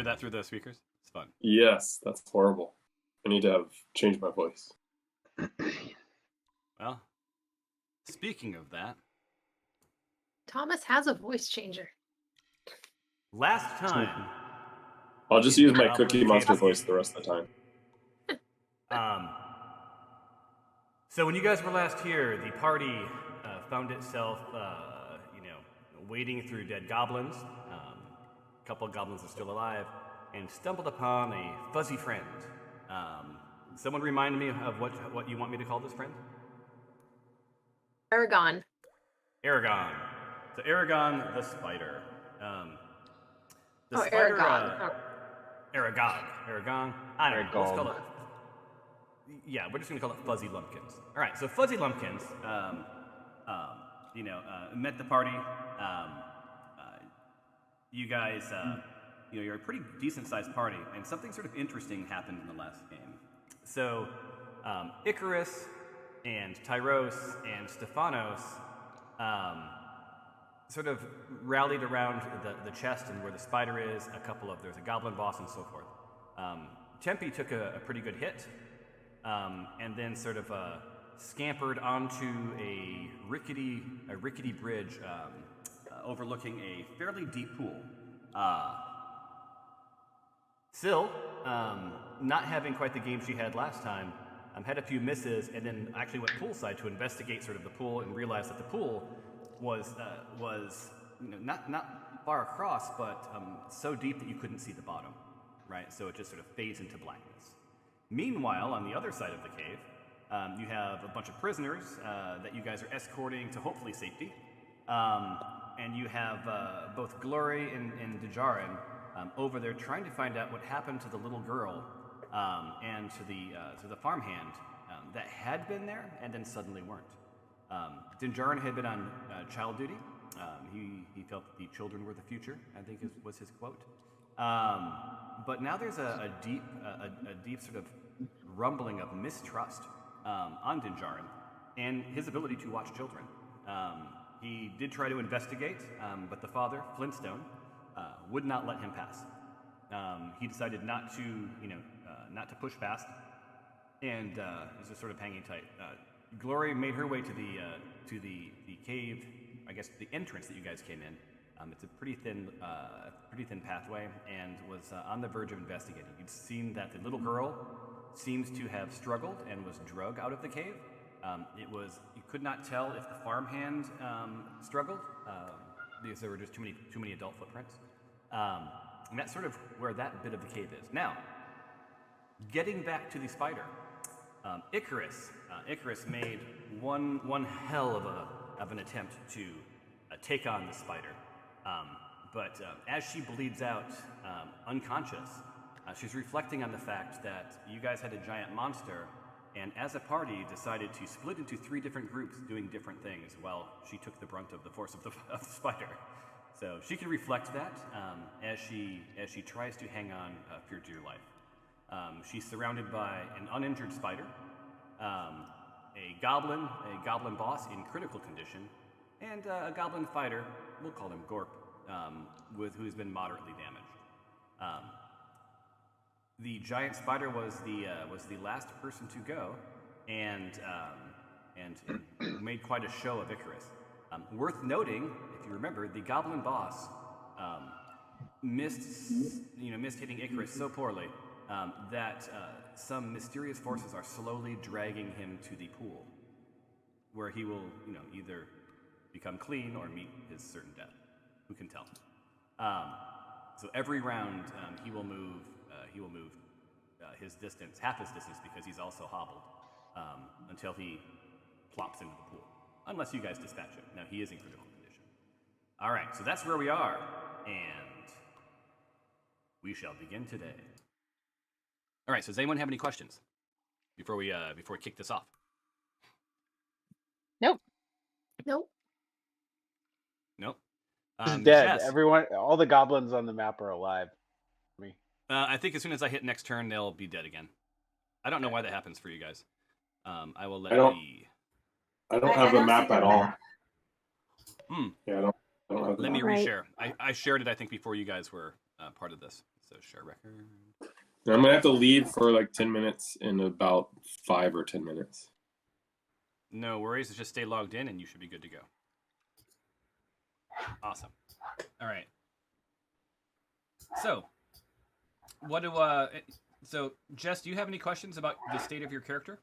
that through the speakers? It's fun. Yes, that's horrible. I need to change my voice. Well, speaking of that, Thomas has a voice changer. last time. I'll just in use the my Goblin Cookie Monster Caves voice game. the rest of the time. So when you guys were last here, the party found itself, wading through dead goblins. A couple of goblins are still alive, and stumbled upon a fuzzy friend. Someone remind me of what you want me to call this friend? Aragon. Aragon. So Aragon the spider. Aragon. Aragon. I don't know. Let's call it. Yeah, we're just gonna call it Fuzzy Lumpkins. All right. So Fuzzy Lumpkins, met the party. You guys, you're a pretty decent-sized party, and something sort of interesting happened in the last game. So, Icarus and Tyros and Stephanos sort of rallied around the chest and where the spider is. There's a goblin boss and so forth. Tempe took a pretty good hit, and then sort of scampered onto a rickety bridge overlooking a fairly deep pool. Syl, not having quite the game she had last time, had a few misses, and then actually went poolside to investigate sort of the pool and realized that the pool was not far across, but so deep that you couldn't see the bottom, right? So it just sort of fades into blackness. Meanwhile, on the other side of the cave, you have a bunch of prisoners that you guys are escorting to hopefully safety, and you have both Glory and Dejarin over there trying to find out what happened to the little girl and to the farmhand that had been there and then suddenly weren't. Dinjarin had been on child duty. He felt that the children were the future, I think was his quote. But now there's a deep sort of rumbling of mistrust on Dinjarin and his ability to watch children. He did try to investigate, but the father, Flintstone, would not let him pass. He decided not to push past, and was just sort of hanging tight. Glory made her way to the cave, I guess the entrance that you guys came in. It's a pretty thin pathway, and was on the verge of investigating. You'd seen that the little girl seems to have struggled and was drug out of the cave. You could not tell if the farmhand struggled because there were just too many adult footprints. And that's sort of where that bit of the cave is. Now, getting back to the spider, Icarus made one hell of an attempt to take on the spider. But as she bleeds out unconscious, she's reflecting on the fact that you guys had a giant monster, and as a party decided to split into 3 different groups doing different things while she took the brunt of the force of the spider. So she can reflect that as she tries to hang on for dear life. She's surrounded by an uninjured spider, a goblin boss in critical condition, and a goblin fighter, we'll call him Gorp, who's been moderately damaged. The giant spider was the last person to go, and made quite a show of Icarus. Worth noting, if you remember, the goblin boss missed hitting Icarus so poorly that some mysterious forces are slowly dragging him to the pool, where he will, either become clean or meet his certain death. Who can tell? So every round, he will move his distance, half his distance, because he's also hobbled, until he plops into the pool. Unless you guys dispatch him. Now, he is in critical condition. All right, so that's where we are, and we shall begin today. All right, so does anyone have any questions before we kick this off? Nope. Nope. He's dead. Jess, Everyone, all the goblins on the map are alive. Me. I think as soon as I hit next turn, they'll be dead again. I don't know why that happens for you guys. I will let I don't have the map at all. Hmm. Yeah, I don't have the Let me map. reshare. I shared it, I think, before you guys were part of this. So share record. I'm gonna have to leave for like 10 minutes in about 5 or 10 minutes. No worries. Just stay logged in, and you should be good to go. Awesome. All right. So, what do so Jess, do you have any questions about the state of your character?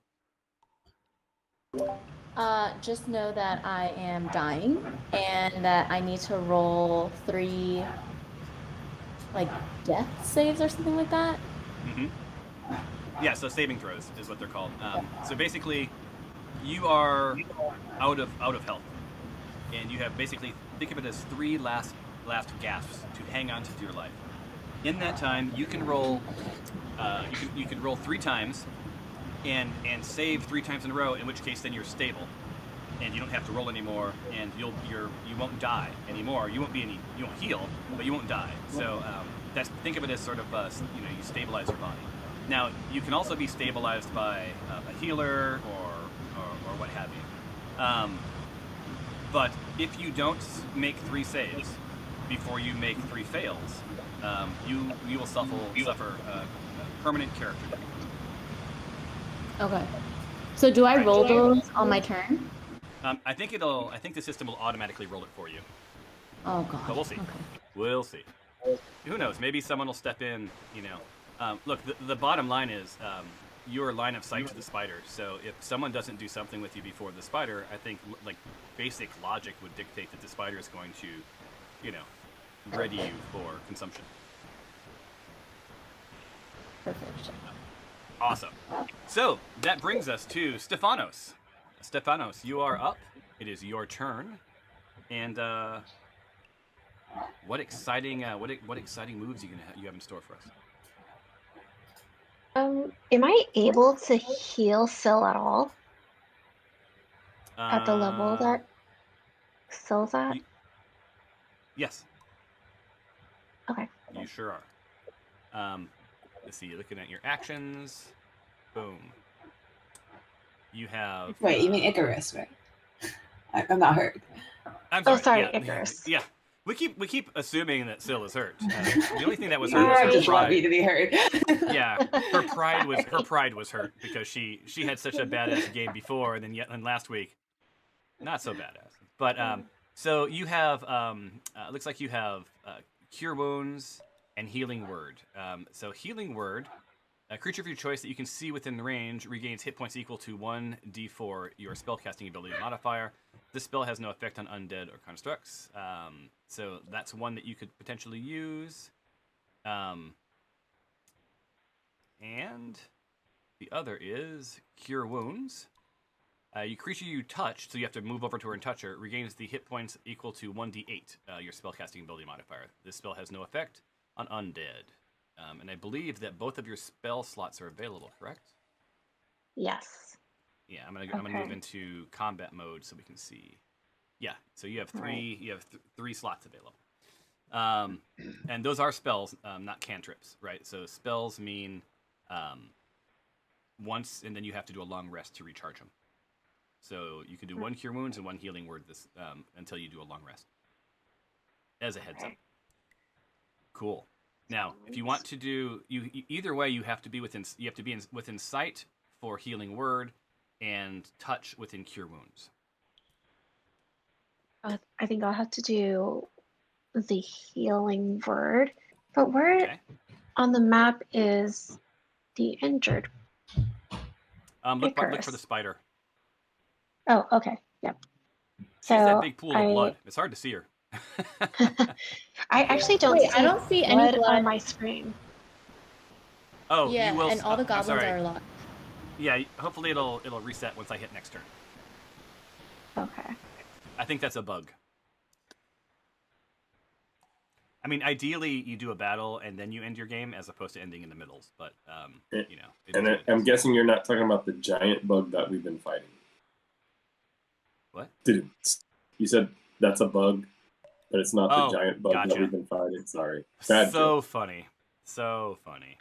Just know that I am dying and that I need to roll 3 like death saves or something like that. Mm-hmm. Yeah, so saving throws is what they're called. So basically, you are out of health, and you have basically, think of it as 3 last gasps to hang on to your life. In that time, you can roll. You can roll 3 times, and save 3 times in a row. In which case, then you're stable, and you don't have to roll anymore, and you won't die anymore. You won't heal, but you won't die. So think of it as sort of you stabilize your body. Now you can also be stabilized by a healer or what have you. But if you don't make 3 saves before you make 3 fails, you will suffer permanent character death. Okay. So do I roll those on my turn? I think the system will automatically roll it for you. Oh god. But we'll see. Okay. We'll see. Who knows? Maybe someone will step in. Look, the bottom line is your line of sight to the spider. So if someone doesn't do something with you before the spider, I think like basic logic would dictate that the spider is going to, ready you for consumption. Perfect. Awesome. So that brings us to Stefanos. Stefanos, you are up. It is your turn, and what exciting moves you have in store for us? Am I able to heal Syl at all? At the level that Syl's at? Yes. Okay. You sure are. Let's see, you're looking at your actions. Boom. You have... Wait, you mean Icarus, right? I'm not hurt. I'm sorry. Oh, sorry, yeah. Icarus. Yeah. We keep assuming that Syl is hurt. The only thing that was hurt was You her just want pride. me to be hurt. Yeah, her pride was hurt because she had such a badass game before, and then last week, not so badass. But so you have looks like you have Cure Wounds and Healing Word. So Healing Word, a creature of your choice that you can see within range regains hit points equal to 1d4 your spellcasting ability modifier. This spell has no effect on undead or constructs. So that's one that you could potentially use. And the other is Cure Wounds. Creature you touch, so you have to move over to her and touch her, regains the hit points equal to 1d8, your spellcasting ability modifier. This spell has no effect on undead. And I believe that both of your spell slots are available, correct? Yes. Yeah, I'm gonna move into combat mode so we can see. Yeah, so you have 3 Right. you have 3 slots available. And those are spells, not cantrips, right? So spells mean once, and then you have to do a long rest to recharge them. So you can do 1 Cure Wounds and 1 Healing Word this until you do a long rest. As a heads up. Cool. Now, if you want to do either way, you have to be within sight for Healing Word and touch within Cure Wounds. I think I'll have to do the Healing Word. But where on the map is the injured Look for Icarus? the spider. Oh, okay. Yep. She's that big pool of blood. It's hard to see her. I actually don't see I don't see any blood on my screen. Oh, yeah, you will. and all the goblins sorry. are locked. Yeah, hopefully it'll reset once I hit next turn. Okay. I think that's a bug. I mean, ideally you do a battle and then you end your game as opposed to ending in the middles. But And I'm guessing you're not talking about the giant bug that we've been fighting. What? You said that's a bug, but it's not the giant bug gotcha. that we've been fighting. Sorry. Bad joke. Funny. So funny.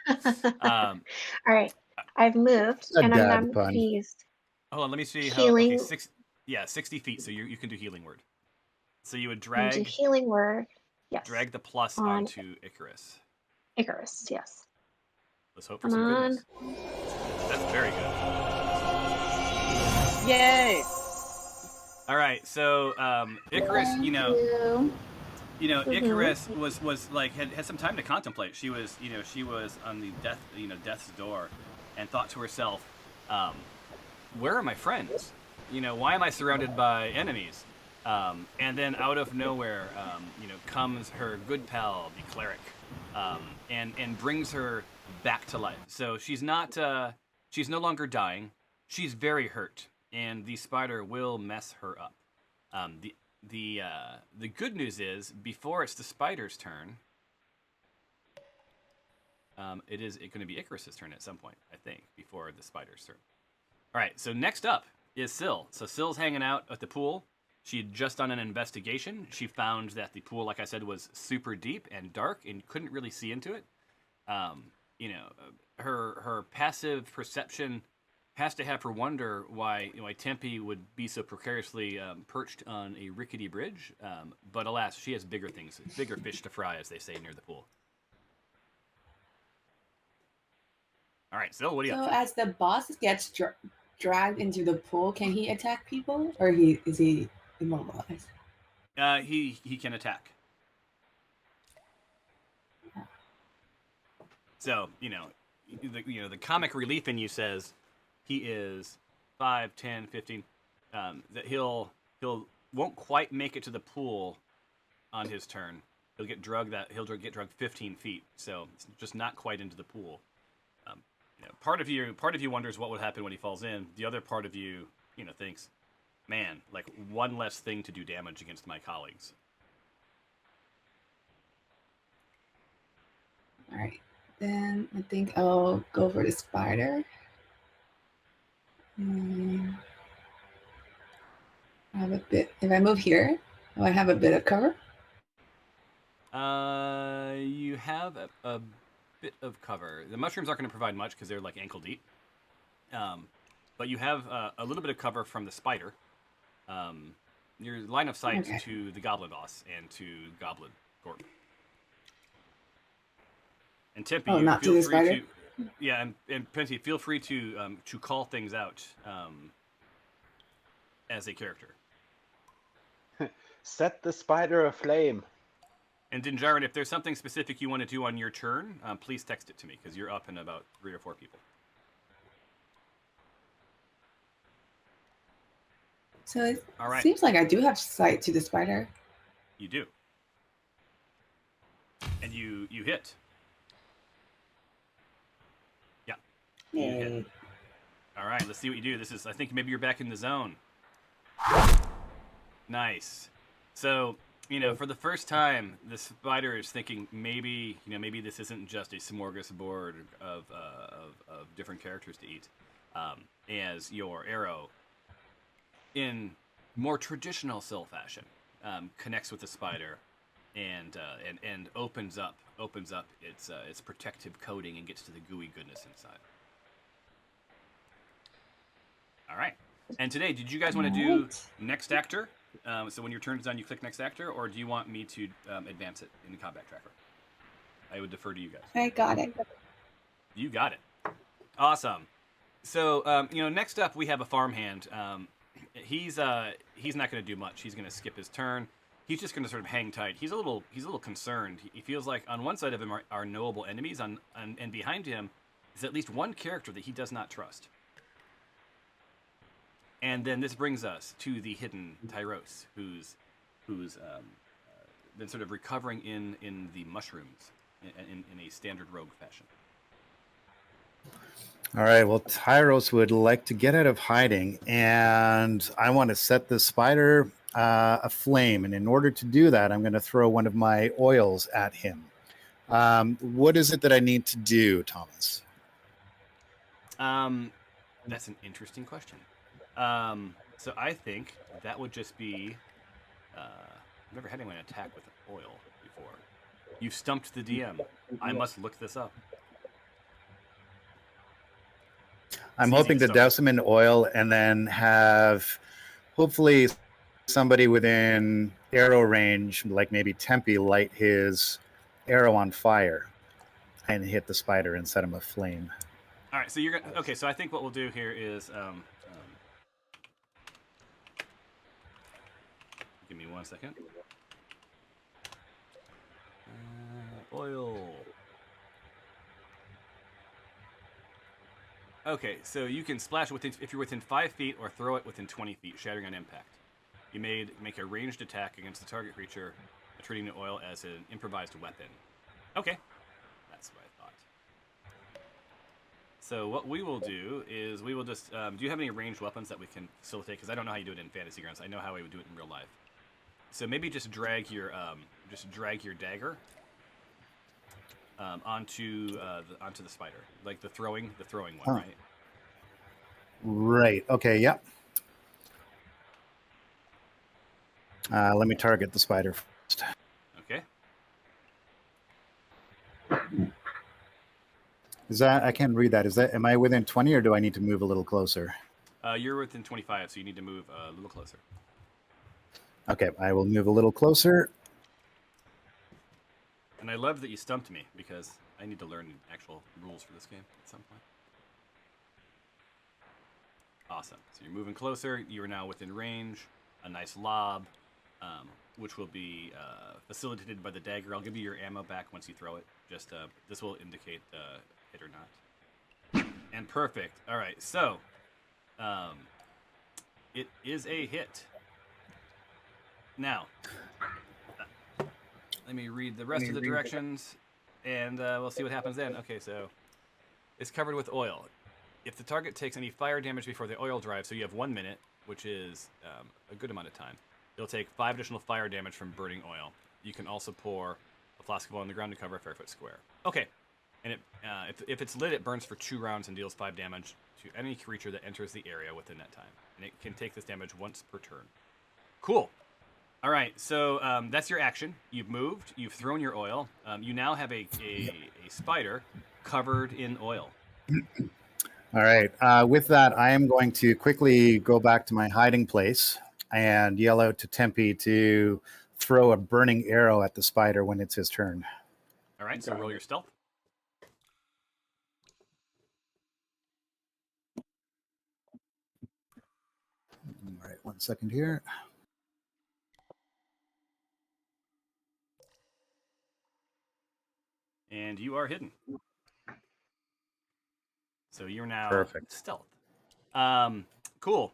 All right. I've moved and I'm now pleased. Hold on, let me see Healing. how. 60 feet. So you can do Healing Word. So you would Do drag Healing Word. Yes. drag the plus onto Icarus. Icarus, yes. Let's hope for Come some on. goodness. That's very good. Yay! All right, so Icarus, Thank you know, you. Icarus was like had some time to contemplate. She was, she was on the death's door, and thought to herself, where are my friends? Why am I surrounded by enemies? And then out of nowhere, comes her good pal, the cleric, and brings her back to life. So she's not, she's no longer dying. She's very hurt, and the spider will mess her up. The good news is, before it's the spider's turn, it is going to be Icarus's turn at some point, I think, before the spider's turn. All right, so next up is Syl. So Syl's hanging out at the pool. She had just done an investigation. She found that the pool, like I said, was super deep and dark and couldn't really see into it. Her passive perception has to have her wonder why Tempe would be so precariously perched on a rickety bridge. But alas, she has bigger fish to fry, as they say near the pool. All right, Syl, what do you So up to? as the boss gets dragged into the pool, can he attack people, or is he immobilized? He can attack. So the comic relief in you says he is 5, 10, 15. That he'll won't quite make it to the pool on his turn. He'll get drugged 15 feet. So it's just not quite into the pool. Part of you wonders what would happen when he falls in. The other part of you, thinks, man, like one less thing to do damage against my colleagues. All right, then I think I'll go for the spider. I have a bit. If I move here, will I have a bit of cover? You have a bit of cover. The mushrooms aren't going to provide much because they're like ankle deep. But you have a little bit of cover from the spider. Your line of sight to the goblin boss and to Goblin Corp. And Tempe, not to the spider? and Penty, feel free to call things out as a character. Set the spider aflame. And Dinjarin, if there's something specific you want to do on your turn, please text it to me, because you're up in about 3 or 4 people. So it All right. seems like I do have sight to the spider. You do. And you hit. Yeah. You hit. All right, let's see what you do. I think maybe you're back in the zone. Nice. So, for the first time, the spider is thinking maybe this isn't just a smorgasbord of different characters to eat. As your arrow, in more traditional Syl fashion, connects with the spider, and opens up its protective coating and gets to the gooey goodness inside. All right. And today, did you guys want to do next actor? So when your turn is done, you click next actor, or do you want me to advance it in the combat tracker? I would defer to you guys. I got it. You got it. Awesome. So next up we have a farmhand. He's not going to do much. He's going to skip his turn. He's just going to sort of hang tight. He's a little concerned. He feels like on one side of him are knowable enemies, and behind him is at least one character that he does not trust. And then this brings us to the hidden Tyros, who's been sort of recovering in the mushrooms in a standard rogue fashion. All right, well, Tyros would like to get out of hiding, and I want to set the spider aflame. And in order to do that, I'm going to throw one of my oils at him. What is it that I need to do, Thomas? That's an interesting question. So I think that would just be... I've never had anyone attack with oil before. You've stumped the DM. I must look this up. I'm hoping to douse him in oil and then have hopefully somebody within arrow range, like maybe Tempe, light his arrow on fire. and hit the spider and set him aflame. All right, so you're gonna. Okay, so I think what we'll do here is, give me 1 second. Oil. Okay, so you can splash if you're within 5 feet or throw it within 20 feet, shattering on impact. You make a ranged attack against the target creature, treating the oil as an improvised weapon. Okay, that's what I thought. So what we will do is we will just. Do you have any ranged weapons that we can facilitate? Because I don't know how you do it in Fantasy Grounds. I know how I would do it in real life. So maybe just drag your dagger onto the spider, like the throwing one, right? Right. Okay. Yep. Let me target the spider first. Okay. Is that, I can't read that. Is that, am I within 20 or do I need to move a little closer? You're within 25, so you need to move a little closer. Okay, I will move a little closer. And I love that you stumped me, because I need to learn actual rules for this game at some point. Awesome. So you're moving closer. You are now within range. A nice lob, which will be facilitated by the dagger. I'll give you your ammo back once you throw it. Just this will indicate hit or not. And perfect. All right. So it is a hit. Now, let me read the rest of the directions, and we'll see what happens then. Okay, so it's covered with oil. If the target takes any fire damage before the oil drives, so you have 1 minute, which is a good amount of time, it'll take 5 additional fire damage from burning oil. You can also pour a flask of oil on the ground to cover a fair-foot square. Okay, and if it's lit, it burns for 2 rounds and deals 5 damage to any creature that enters the area within that time. And it can take this damage once per turn. Cool. All right, so that's your action. You've moved. You've thrown your oil. You now have a spider covered in oil. All right. With that, I am going to quickly go back to my hiding place and yell out to Tempe to throw a burning arrow at the spider when it's his turn. All right, so roll your stealth. All right, 1 second here. And you are hidden. So you're now Perfect. stealth. Cool.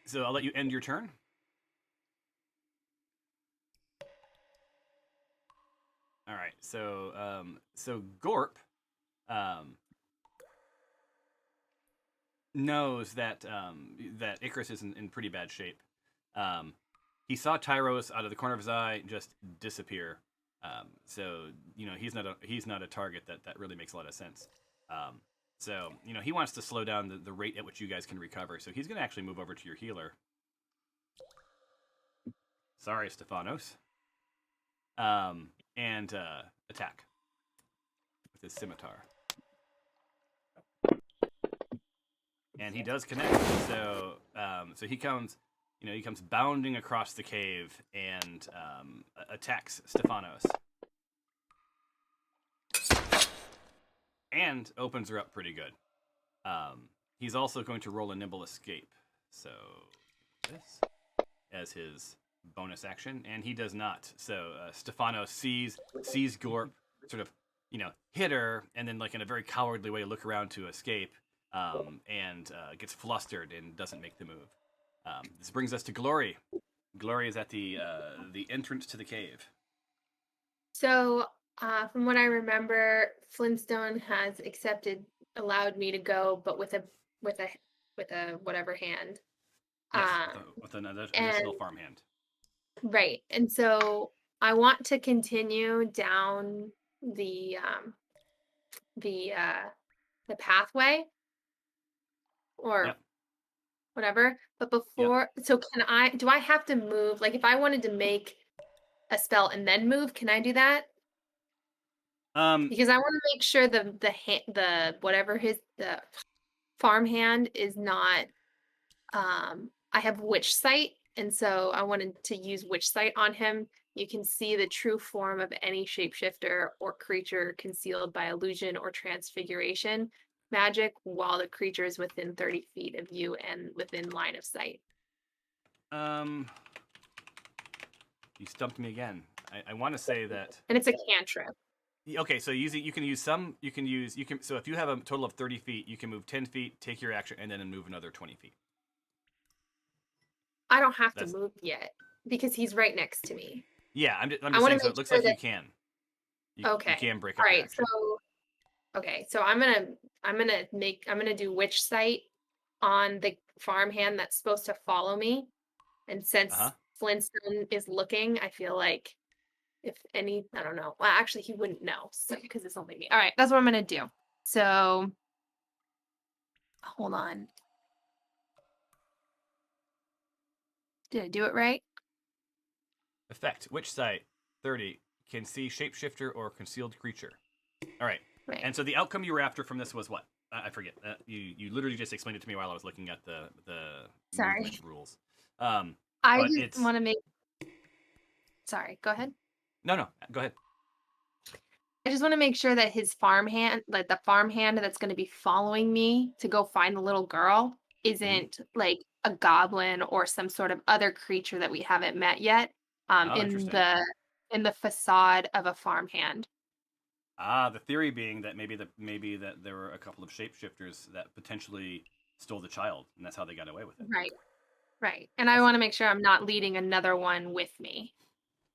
So I'll let you end your turn. All right. So Gorp knows that that Icarus is in pretty bad shape. He saw Tyros out of the corner of his eye just disappear. So he's not a target that really makes a lot of sense. So he wants to slow down the rate at which you guys can recover. So he's going to actually move over to your healer. Sorry, Stephanos. And attack with his scimitar. And he does connect. So he comes. He comes bounding across the cave and attacks Stephanos. And opens her up pretty good. He's also going to roll a nimble escape. So this as his bonus action, and he does not. So Stephanos sees Gorp sort of hit her, and then like in a very cowardly way look around to escape, and gets flustered and doesn't make the move. This brings us to Glory. Glory is at the entrance to the cave. So, from what I remember, Flintstone has allowed me to go, but with a whatever hand. Yes, with an additional farm hand. Right, and so I want to continue down the pathway, or. Yep. Whatever. But before, so do I have to move? Like if I wanted to make a spell and then move, can I do that? Because I want to make sure the farm hand is not, I have witch sight, and so I wanted to use Witch Sight on him. You can see the true form of any shapeshifter or creature concealed by illusion or transfiguration magic while the creature is within 30 feet of you and within line of sight. You stumped me again. I want to say that. And it's a cantrip. Okay, so so if you have a total of 30 feet, you can move 10 feet, take your action, and then move another 20 feet. I don't have to move yet because he's right next to me. Yeah, I'm just saying, so it looks like you can. Okay. You can break up. All right, so I'm gonna do Witch Sight on the farmhand that's supposed to follow me. And since Flintstone is looking, I feel like I don't know. Well, actually, he wouldn't know because it's only me. All right, that's what I'm gonna do. So, hold on. Did I do it right? Effect. Witch Sight. 30. Can see shapeshifter or concealed creature. All right. Right. And so the outcome you were after from this was what? I forget. You literally just explained it to me while I was looking at the movement rules. I just want to make. Sorry. Go ahead. No. Go ahead. I just want to make sure that his farmhand, like the farmhand that's going to be following me to go find the little girl, isn't like a goblin or some sort of other creature that we haven't met yet. In the facade of a farmhand. The theory being that maybe that there were a couple of shapeshifters that potentially stole the child, and that's how they got away with it. Right. And I want to make sure I'm not leading another one with me.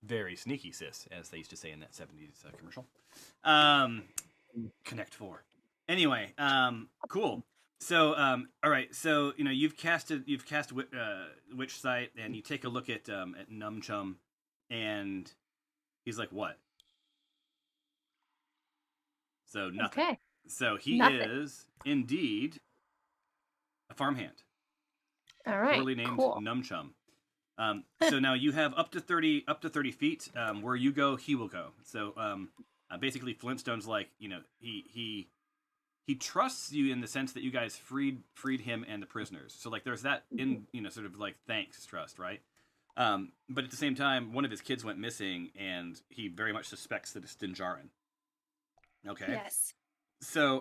Very sneaky, sis, as they used to say in that 70s commercial. Connect 4. Anyway, cool. So, all right. So you've cast Witch Sight, and you take a look at Num Chum, and he's like, "What?" So nothing. Okay. So he is indeed a farmhand. All right. Poorly named cool. Num Chum. So now you have up to 30 feet. Where you go, he will go. So basically, Flintstone's like, he trusts you in the sense that you guys freed him and the prisoners. So like, there's that in sort of like thanks trust, right? But at the same time, one of his kids went missing, and he very much suspects that it's Dinjarin. Okay. Yes. So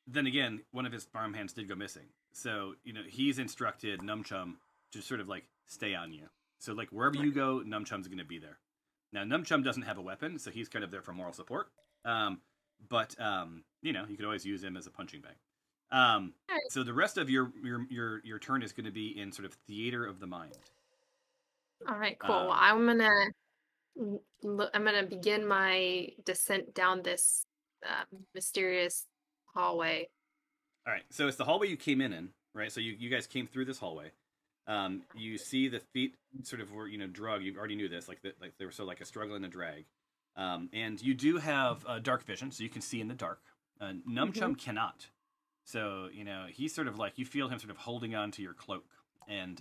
then again, one of his farmhands did go missing. So he's instructed Num Chum to sort of like stay on you. So like wherever you go, Num Chum's going to be there. Now Num Chum doesn't have a weapon, so he's kind of there for moral support. But you could always use him as a punching bag. So the rest of your turn is going to be in sort of theater of the mind. All right, cool. Well, I'm gonna begin my descent down this mysterious hallway. All right, so it's the hallway you came in, right? So you guys came through this hallway. You see the feet sort of were drug. You already knew this, like they were so like a struggle and a drag. And you do have dark vision, so you can see in the dark. Num Chum cannot. So he's sort of like, you feel him sort of holding on to your cloak and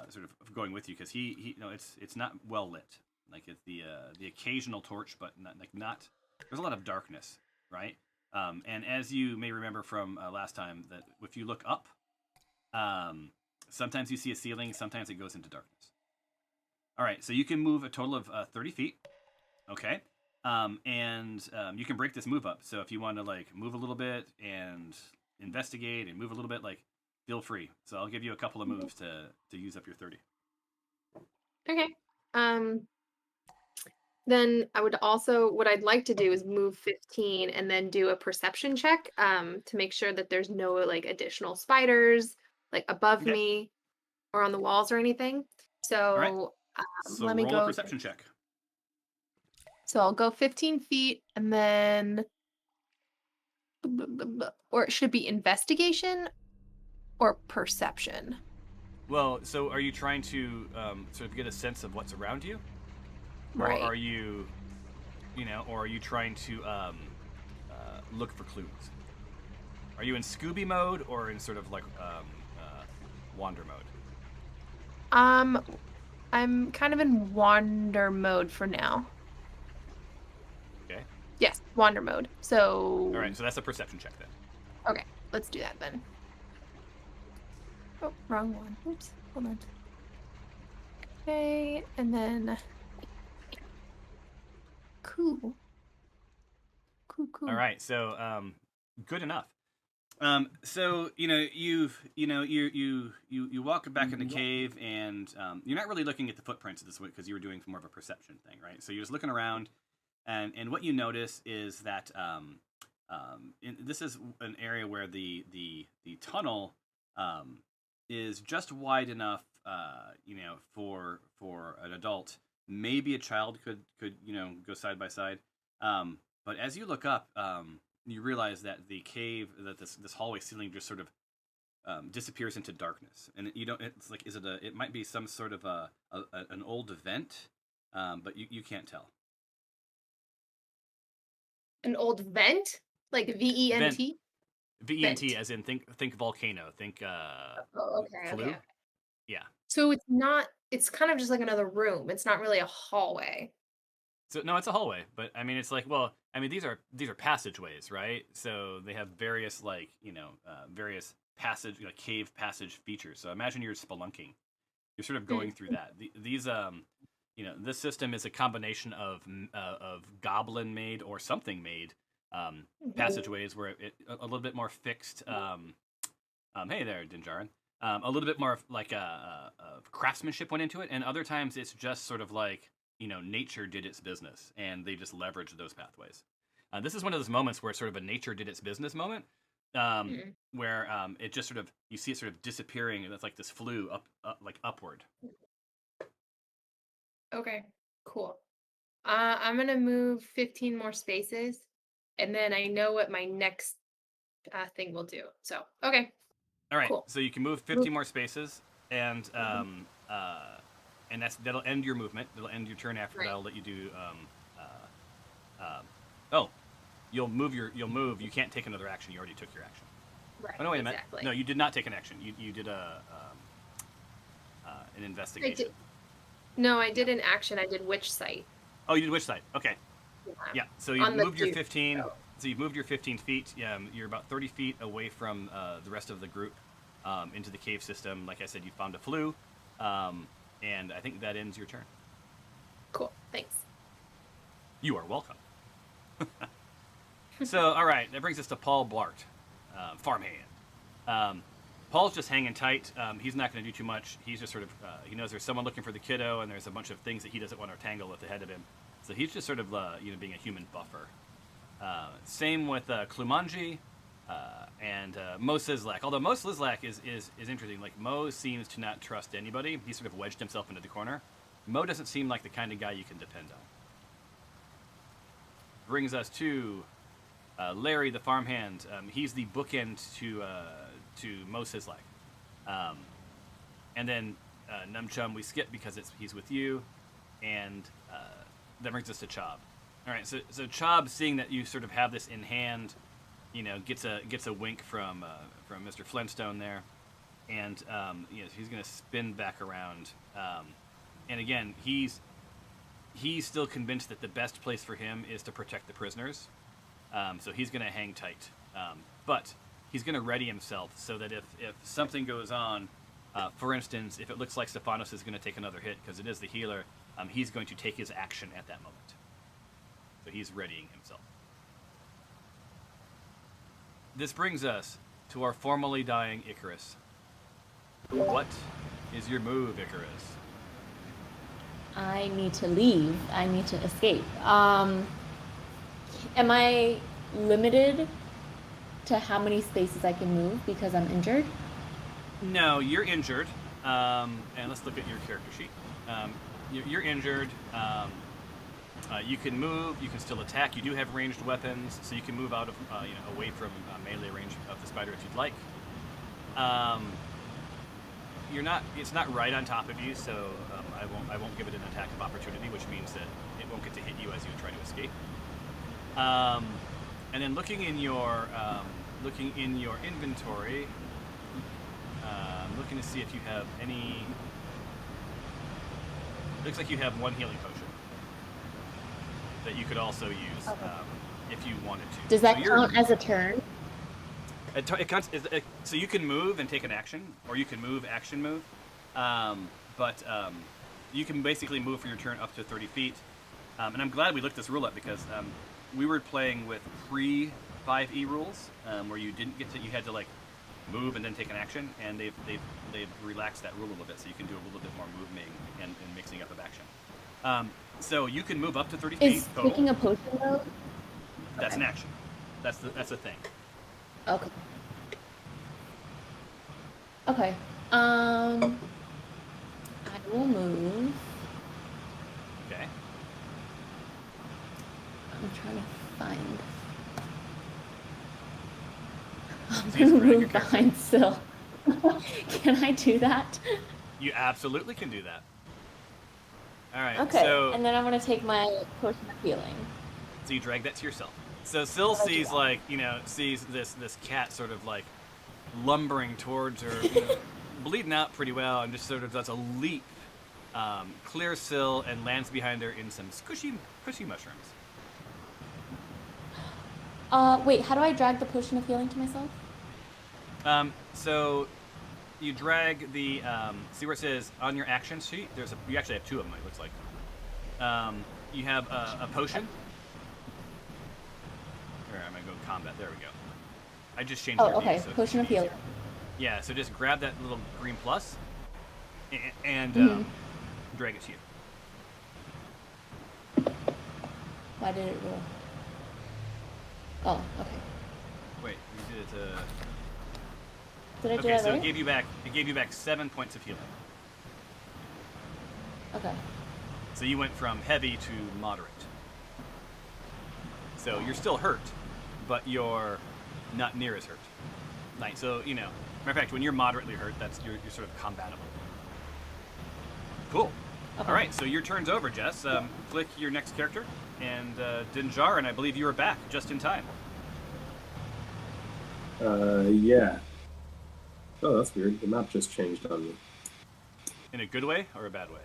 sort of going with you because he it's not well lit. Like it's the occasional torch, but not. There's a lot of darkness, right? And as you may remember from last time, that if you look up, sometimes you see a ceiling, sometimes it goes into darkness. All right, so you can move a total of 30 feet. Okay. And you can break this move up. So if you want to like move a little bit and investigate and move a little bit, like feel free. So I'll give you a couple of moves to use up your 30. Okay. Then what I'd like to do is move 15 and then do a perception check to make sure that there's no like additional spiders like above me or on the walls or anything. So, so let me roll go a perception check. So I'll go 15 feet and then, or it should be investigation or perception. Well, so are you trying to sort of get a sense of what's around you? Right. Or are you, or are you trying to look for clues? Are you in Scooby mode or in sort of like wander mode? I'm kind of in wander mode for now. Okay. Yes, wander mode. So. All right, so that's a perception check then. Okay, let's do that then. Oh, wrong one. Oops. Hold on. Okay, and then cool. Cool. All right, so good enough. So you walk back in the cave, and you're not really looking at the footprints at this point because you were doing more of a perception thing, right? So you're just looking around, and what you notice is that this is an area where the tunnel is just wide enough, for an adult. Maybe a child could go side by side. But as you look up, you realize that the cave, that this hallway ceiling just sort of disappears into darkness, and you don't. It's like, it might be some sort of an old vent, but you can't tell. An old vent, like VENT. VENT, as in think volcano, think Okay. flu. Okay. Yeah. So it's not. It's kind of just like another room. It's not really a hallway. So no, it's a hallway, but I mean, it's like, well, I mean, these are passageways, right? So they have various various cave passage features. So imagine you're spelunking. You're sort of going through that. These this system is a combination of goblin made or something made passageways where it a little bit more fixed. Hey there, Dinjarin. A little bit more of like craftsmanship went into it, and other times it's just sort of like, nature did its business, and they just leveraged those pathways. This is one of those moments where it's sort of a nature did its business moment, where it just sort of, you see it sort of disappearing, and it's like this flue upward. Okay, cool. I'm gonna move 15 more spaces, and then I know what my next thing will do. So, okay. All right, Cool. so you can move 50 more spaces, and that'll end your movement. It'll end your turn after. Right. That'll let you do. You'll move. You can't take another action. You already took your action. Right. Oh no, wait a minute. Exactly. No, you did not take an action. You did an investigation. No, I did an action. I did witch sight. Oh, you did which side? Okay. Yeah. So you On the moved your cube, 15. so. So you've moved your 15 feet. You're about 30 feet away from the rest of the group into the cave system. Like I said, you found a flue, and I think that ends your turn. Cool. Thanks. You are welcome. So, all right, that brings us to Paul Blart, farmhand. Paul's just hanging tight. He's not going to do too much. He's just sort of, he knows there's someone looking for the kiddo, and there's a bunch of things that he doesn't want to tangle at the head of him. So he's just sort of, being a human buffer. Same with Klumanji and Mo Sizlak. Although Mo Sizlak is interesting. Like, Mo seems to not trust anybody. He sort of wedged himself into the corner. Mo doesn't seem like the kind of guy you can depend on. Brings us to Larry the farmhand. He's the bookend to Mo Sizlak. And then Numchum we skip because he's with you, and that brings us to Chob. All right, so Chob, seeing that you sort of have this in hand, gets a wink from Mr. Flintstone there, and he's going to spin back around, and again he's still convinced that the best place for him is to protect the prisoners, so he's going to hang tight, but he's going to ready himself so that if something goes on, for instance, if it looks like Stephanos is going to take another hit because it is the healer, he's going to take his action at that moment. So he's readying himself. This brings us to our formerly dying Icarus. What is your move, Icarus? I need to leave. I need to escape. Am I limited to how many spaces I can move because I'm injured? No, you're injured. And let's look at your character sheet. You're injured. You can move. You can still attack. You do have ranged weapons, so you can move out of, away from melee range of the spider if you'd like. It's not right on top of you, so I won't give it an attack of opportunity, which means that it won't get to hit you as you try to escape. And then looking in your inventory, I'm looking to see if you have any. Looks like you have one healing potion that you could also use if you wanted to. Does that count as a turn? So you can move and take an action, or you can move, action, move. But you can basically move for your turn up to 30 feet. And I'm glad we looked this rule up because we were playing with pre-5e rules where you didn't get to, you had to like move and then take an action, and they've relaxed that rule a little bit, so you can do a little bit more moving and mixing up of action. So you can move up to 30 feet. Is picking a potion though? That's an action. That's a thing. Okay. Okay. I will move. Okay. I'm trying to find. I'm So you gonna drag your move character. behind Syl. Can I do that? You absolutely can do that. All right. Okay. So, And then I'm gonna take my potion of healing. so you drag that to yourself. So Syl How do I do sees that? like, sees this cat sort of like lumbering towards her, bleeding out pretty well, and just sort of does a leap, clears Syl and lands behind her in some squishy mushrooms. Wait, how do I drag the potion of healing to myself? So you drag the see where it says on your action sheet. You actually have two of them. It looks like. You have a potion. Here, I'm gonna go combat. There we go. I just changed. Oh, their okay. view, so it's Potion of easier. healing. Yeah. So just grab that little green plus, and drag it to you. Why did it roll? Oh, okay. Wait, you did it. Did I do Okay, that so right? it gave you back 7 points of healing. Okay. So you went from heavy to moderate. So you're still hurt, but you're not near as hurt. Like, so, matter of fact, when you're moderately hurt, you're sort of combatable. Cool. Okay. All right, so your turn's over, Jess. Click your next character, and Dinjar, and I believe you are back just in time. Yeah. Oh, that's weird. The map just changed on me. In a good way or a bad way?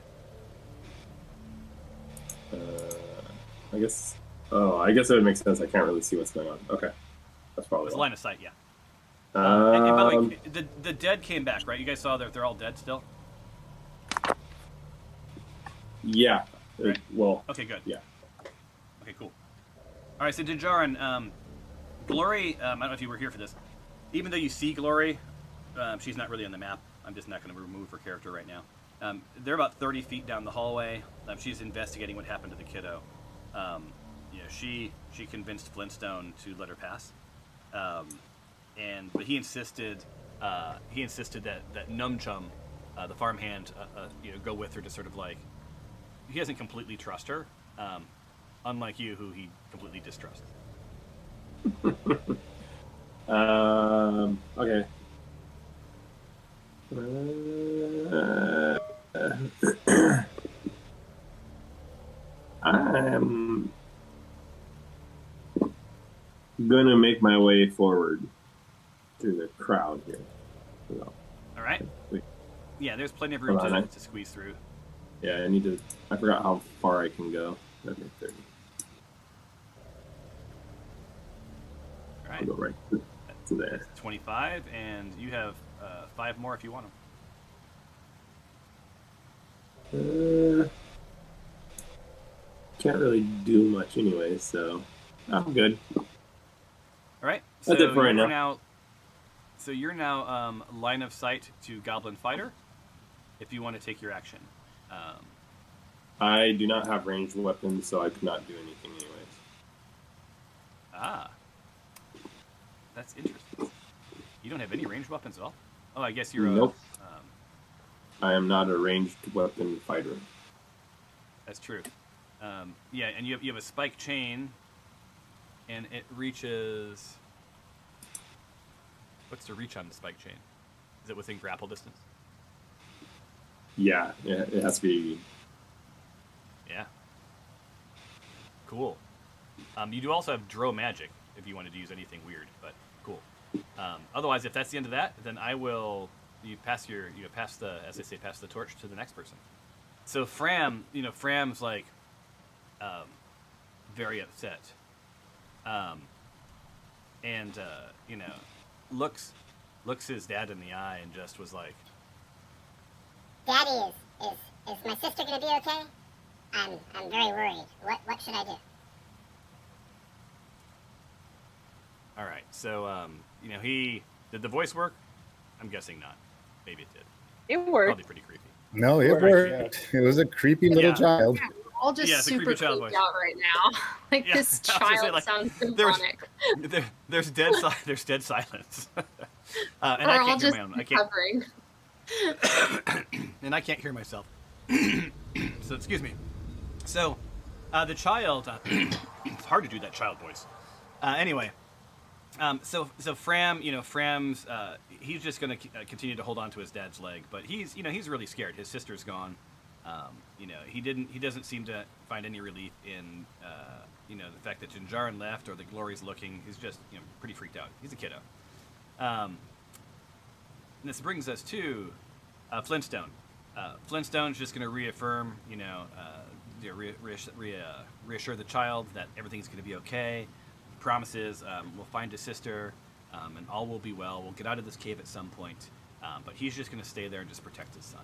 I guess. Oh, I guess it would make sense. I can't really see what's going on. Okay, that's probably It's why. line of sight, yeah. And by the way, Um, the dead came back, right? You guys saw that they're all dead still? yeah. Right. Well, Okay, good. yeah. Okay, cool. All right, so Dinjarin, Glory, I don't know if you were here for this. Even though you see Glory, she's not really on the map. I'm just not going to remove her character right now. They're about 30 feet down the hallway. She's investigating what happened to the kiddo. She convinced Flintstone to let her pass, but he insisted that Numchum, the farmhand, go with her to sort of like. He doesn't completely trust her, unlike you, who he completely distrusts. Okay. I'm gonna make my way forward through the crowd here. So, All right. wait. Yeah, there's plenty of room Hold on, to squeeze through. Yeah, I forgot how far I can go. Okay, 30. All right. I'll go right to there. 25, and you have 5 more if you want them. Can't really do much anyway, so I'm good. All right. That's it for right now. So you're now line of sight to Goblin Fighter. If you want to take your action. I do not have ranged weapons, so I could not do anything anyways. That's interesting. You don't have any ranged weapons at all? Oh, I guess you're Nope. I am not a ranged weapon fighter. That's true. Yeah, and you have a spike chain, and it reaches. What's the reach on the spike chain? Is it within grapple distance? Yeah, it has to be. Yeah. Cool. You do also have Drow magic if you wanted to use anything weird, but cool. Otherwise, if that's the end of that, then I will. You pass the, as they say, pass the torch to the next person. So Fram's like, very upset. looks his dad in the eye and just was like, Daddy, is my sister gonna be okay? I'm very worried. What should I do? all right. So, he did the voice work? I'm guessing not. Maybe it did. It worked. Probably pretty creepy. No, it worked. It was a creepy little child. Yeah, we're all just it's a super creepy child creeped voice. out right now. Like Yeah, this I was gonna say, child like, sounds there's- demonic. There's dead silence. And We're I all can't hear just my own. I can't, recovering. and I can't hear myself. So excuse me. So the child. It's hard to do that child voice. Anyway. So Fram, Fram's, he's just going to continue to hold on to his dad's leg, but he's really scared. His sister's gone. He doesn't seem to find any relief in, the fact that Jinjarin left or the Glory's looking. He's just, pretty freaked out. He's a kiddo. And this brings us to Flintstone. Flintstone's just going to reaffirm, reassure the child that everything's going to be okay. Promises we'll find his sister and all will be well. We'll get out of this cave at some point, but he's just going to stay there and just protect his son.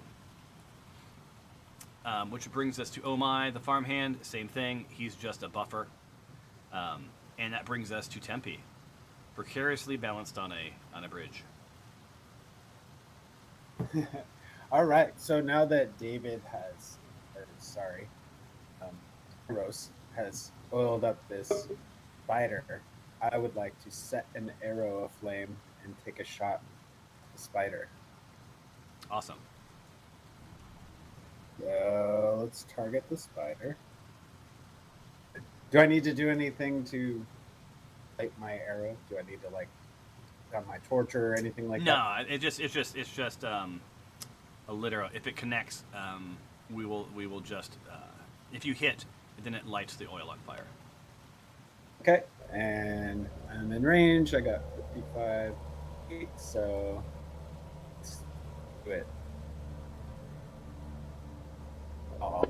Which brings us to Omai, the farmhand. Same thing. He's just a buffer. And that brings us to Tempe, precariously balanced on a bridge. All right. So now that David Rose has oiled up this spider, I would like to set an arrow aflame and take a shot at the spider. Awesome. So let's target the spider. Do I need to do anything to light my arrow? Do I need to got my torch or anything like that? No, it's just a literal. If it connects, we will just if you hit, then it lights the oil on fire. Okay, and I'm in range. I got 55 feet, so let's do it. Oh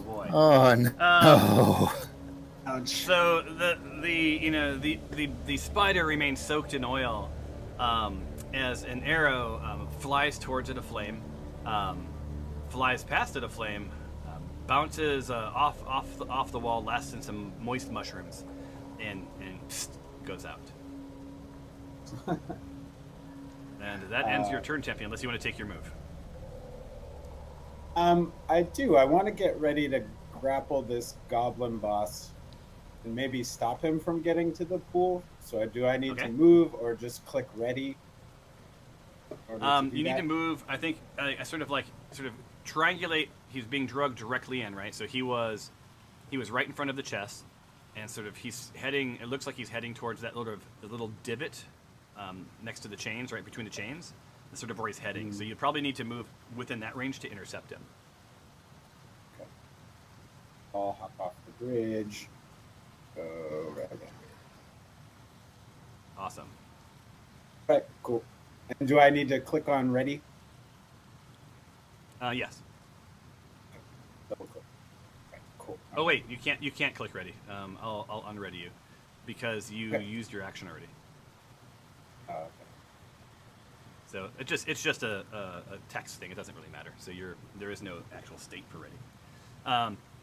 boy. Oh no. Ouch. So the spider remains soaked in oil as an arrow flies towards it aflame, flies past it aflame, bounces off the wall, lasts in some moist mushrooms, and psst, goes out. And that ends your turn, Tempe, unless you want to take your move. I do. I want to get ready to grapple this goblin boss and maybe stop him from getting to the pool. So do I need to move or just click ready? You need to move. I think sort of triangulate. He's being drugged directly in, right? So he was right in front of the chest, and sort of he's heading. It looks like he's heading towards that little divot next to the chains, right between the chains. That's sort of where he's heading. So you probably need to move within that range to intercept him. Okay. I'll hop off the bridge. Go right again. Awesome. Right, cool. And do I need to click on ready? Yes. Double click. Right, cool. Oh wait, you can't click ready. I'll unready you because you used your action already. Oh, okay. So it's just a text thing. It doesn't really matter. So there is no actual state for ready.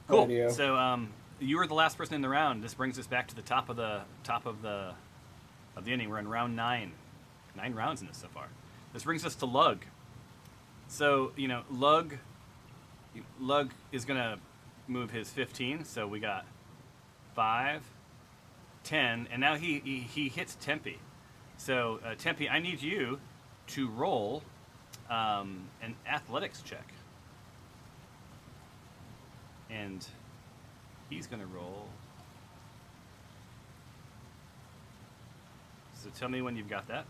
Cool. Radio. So you were the last person in the round. This brings us back to the top of the inning. We're in round 9. 9 rounds in this so far. This brings us to Lug. So Lug is gonna move his 15. So we got 5, 10, and now he hits Tempe. So Tempe, I need you to roll an athletics check. And he's going to roll. So tell me when you've got that.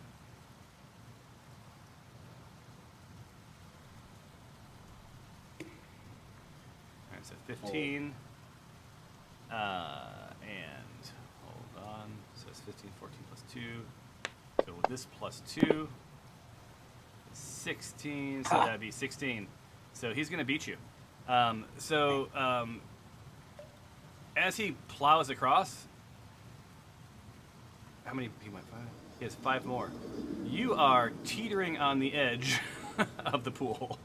All right, so 15. And hold on. So it's 15, 14 plus 2. So with this plus 2, 16. So that'd be 16. So he's going to beat you. As he plows across, how many? He went 5. He has 5 more. You are teetering on the edge of the pool,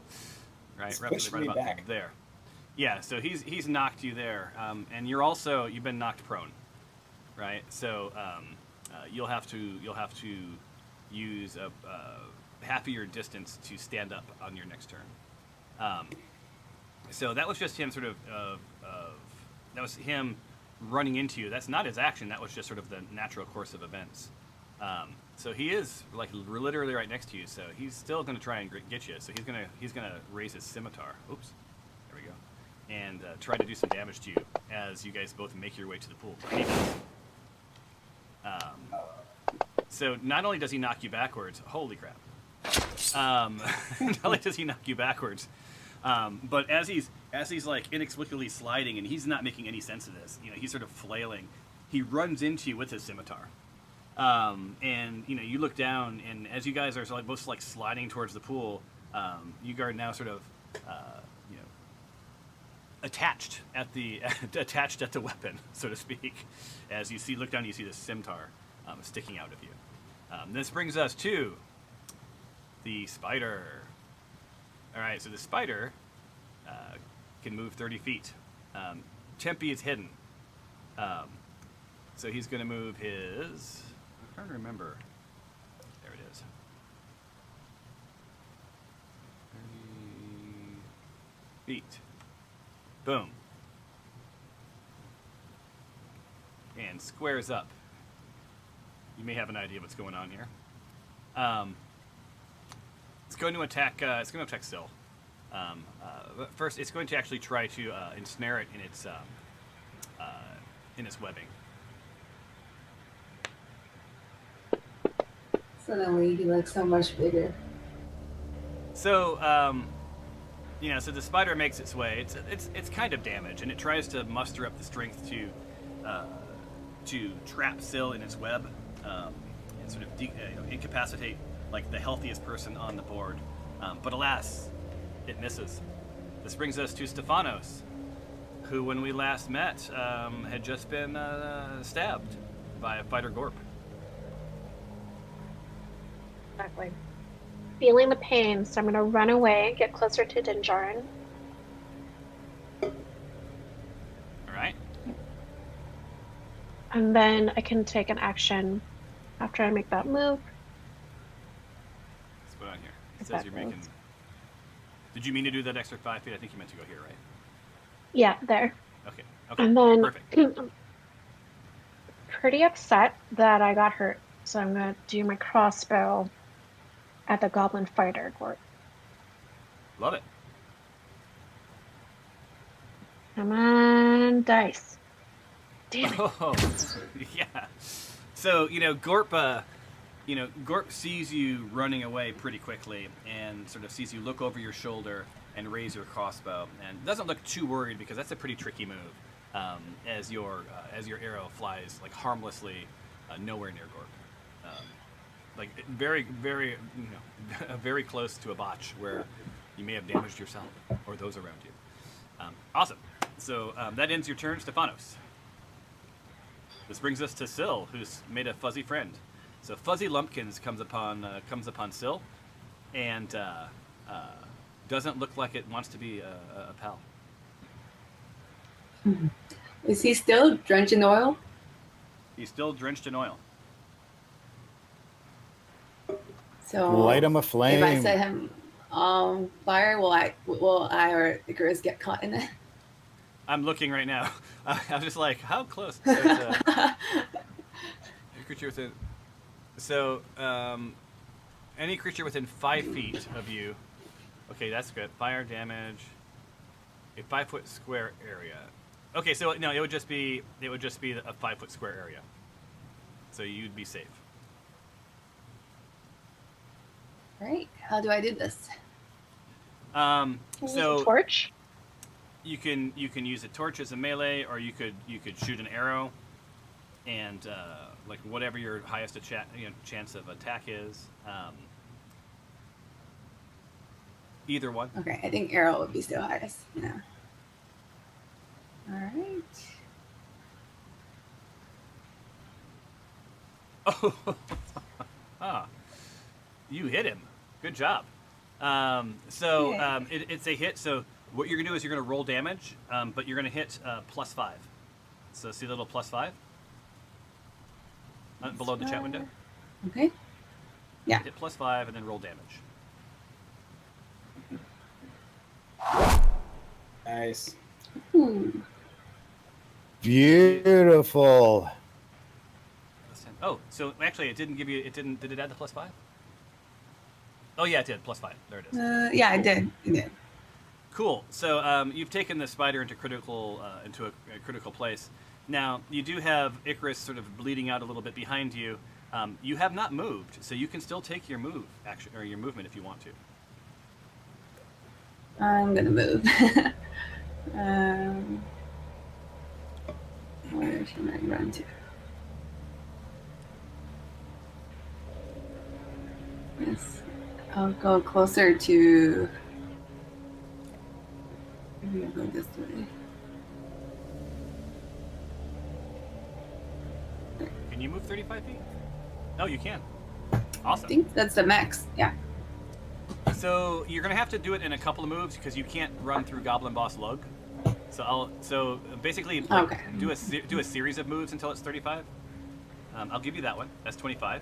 right? Push Right me about back. there. Yeah. So he's knocked you there, and you've been knocked prone, right? So you'll have to use half of your distance to stand up on your next turn. So that was just him that was him running into you. That's not his action. That was just sort of the natural course of events. So he is like literally right next to you. So he's still going to try and get you. So he's gonna raise his scimitar. Oops, there we go, and try to do some damage to you as you guys both make your way to the pool. And he does. So not only does he knock you backwards, holy crap! Not only does he knock you backwards, but as he's like inexplicably sliding and he's not making any sense of this, he's sort of flailing. He runs into you with his scimitar, and you look down, and as you guys are both sliding towards the pool, you are now sort of attached at the weapon, so to speak. As you look down, you see the scimitar sticking out of you. This brings us to the spider. All right, so the spider can move 30 feet. Tempe is hidden. So he's going to move his... I'm trying to remember. There it is. 30 feet. Boom. And squares up. You may have an idea what's going on here. It's going to attack. It's going to attack Syl. But first, it's going to actually try to ensnare it in its webbing. Suddenly, he looks so much bigger. So, so the spider makes its way. It's kind of damaged, and it tries to muster up the strength to trap Syl in its web, and sort of incapacitate like the healthiest person on the board. But alas, it misses. This brings us to Stefanos, who, when we last met, had just been stabbed by a fighter Gorp. Exactly. Feeling the pain, so I'm going to run away, get closer to Dinjarin. All right. And then I can take an action after I make that move. Let's put on here. It says you're making... Did you mean to do that extra 5 feet? I think you meant to go here, right? Yeah, there. Okay. And then Perfect. I'm pretty upset that I got hurt, so I'm going to do my crossbow at the Goblin Fighter Court. Love it. Come on, dice. Damn it. Oh, yeah. So, Gorp, Gorp sees you running away pretty quickly and sort of sees you look over your shoulder and raise your crossbow, and doesn't look too worried because that's a pretty tricky move. As your arrow flies like harmlessly nowhere near Gorp. Like very, very, very close to a botch where you may have damaged yourself or those around you. Awesome. So that ends your turn, Stefanos. This brings us to Syl, who's made a fuzzy friend. So Fuzzy Lumpkins comes upon Syl, and doesn't look like it wants to be a pal. Is he still drenched in oil? He's still drenched in oil. So light him a flame. If I set him on fire, will I or Icarus get caught in it? I'm looking right now. I was just like, how close? So it's, creature within. So any creature within 5 feet of you. Okay, that's good. Fire damage. A 5 foot square area. Okay, so no, it would just be a 5 foot square area. So you'd be safe. Right. How do I do this? Use a torch. You can use a torch as a melee, or you could shoot an arrow, and like whatever your highest chance of attack is. Either one. Okay, I think arrow would be still highest. Yeah. All right. Oh, ah, you hit him. Good job. It's a hit. So what you're gonna do is you're gonna roll damage, but you're gonna hit +5. So see the little +5 below the chat window. Okay. Yeah. Hit +5 and then roll damage. Nice. Ooh. Beautiful. Oh, so actually, it didn't give you. It didn't. Did it add the +5? Oh yeah, it did. +5. There it is. Yeah, I did. I did. Cool. So you've taken the spider into a critical place. Now you do have Icarus sort of bleeding out a little bit behind you. You have not moved, so you can still take your move action or your movement if you want to. I'm gonna move. Where should I run to? Yes, I'll go closer to. Maybe I'll go this way. Can you move 35 feet? Oh, you can. Awesome. I think that's the max. Yeah. So you're gonna have to do it in a couple of moves because you can't run through Goblin Boss Lug. So basically do a series of moves until it's 35. I'll give you that one. That's 25,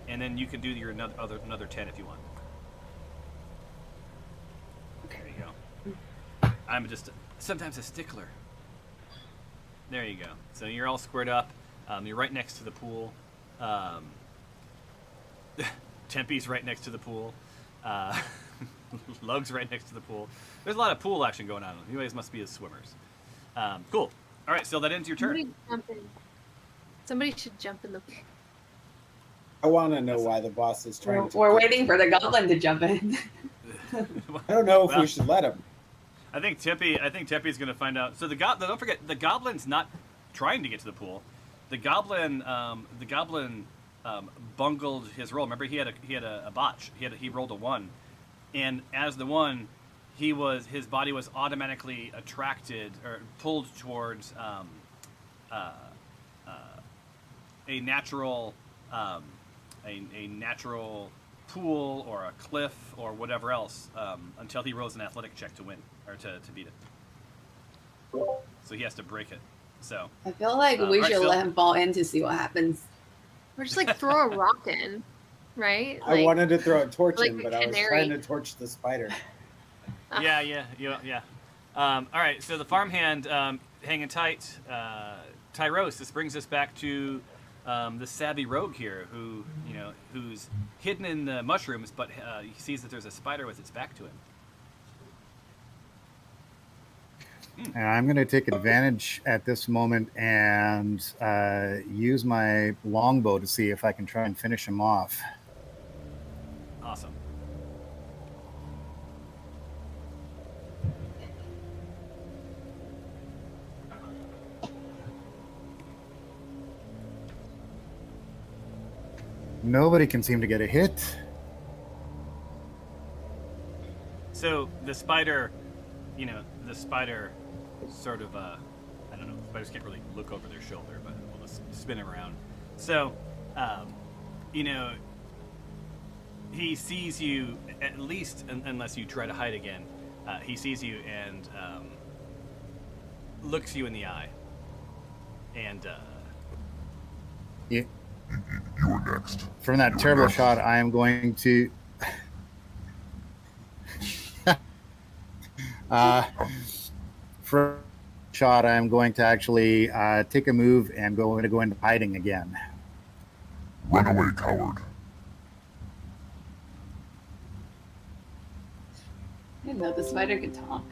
and then you can do your another 10 if you want. There you go. I'm just sometimes a stickler. There you go. So you're all squared up. You're right next to the pool. Tempe's right next to the pool. Lug's right next to the pool. There's a lot of pool action going on. You guys must be as swimmers. Cool. All right, so that ends your turn. Somebody should jump in the pool. I want to know why the boss is trying to. We're waiting for the goblin to jump in. I don't know if we should let him. I think Tempe's going to find out. So don't forget, the goblin's not trying to get to the pool. The goblin bungled his roll. Remember, he had a botch. He rolled a 1, and as the 1, his body was automatically attracted or pulled towards a natural pool or a cliff or whatever else until he rolls an athletic check to win or to beat it. So he has to break it. So I feel like we should let him fall in to see what happens. Or just like throw a rock in, right? I wanted to throw a torch in, but I was canary. trying to torch the spider. Yeah. All right, so the farmhand hanging tight. Tyros, this brings us back to the savvy rogue here, who's hidden in the mushrooms, but he sees that there's a spider with its back to him. And I'm going to take advantage at this moment and use my longbow to see if I can try and finish him off. Awesome. Nobody can seem to get a hit. So the spider sort of, I don't know, spiders can't really look over their shoulder, but we'll just spin him around. So, he sees you, at least, unless you try to hide again, he sees you and looks you in the eye. And, yeah. You're next. From that terrible shot, I am going to... For shot, I'm going to actually take a move and go into hiding again. Run away, coward. I didn't know the spider could talk.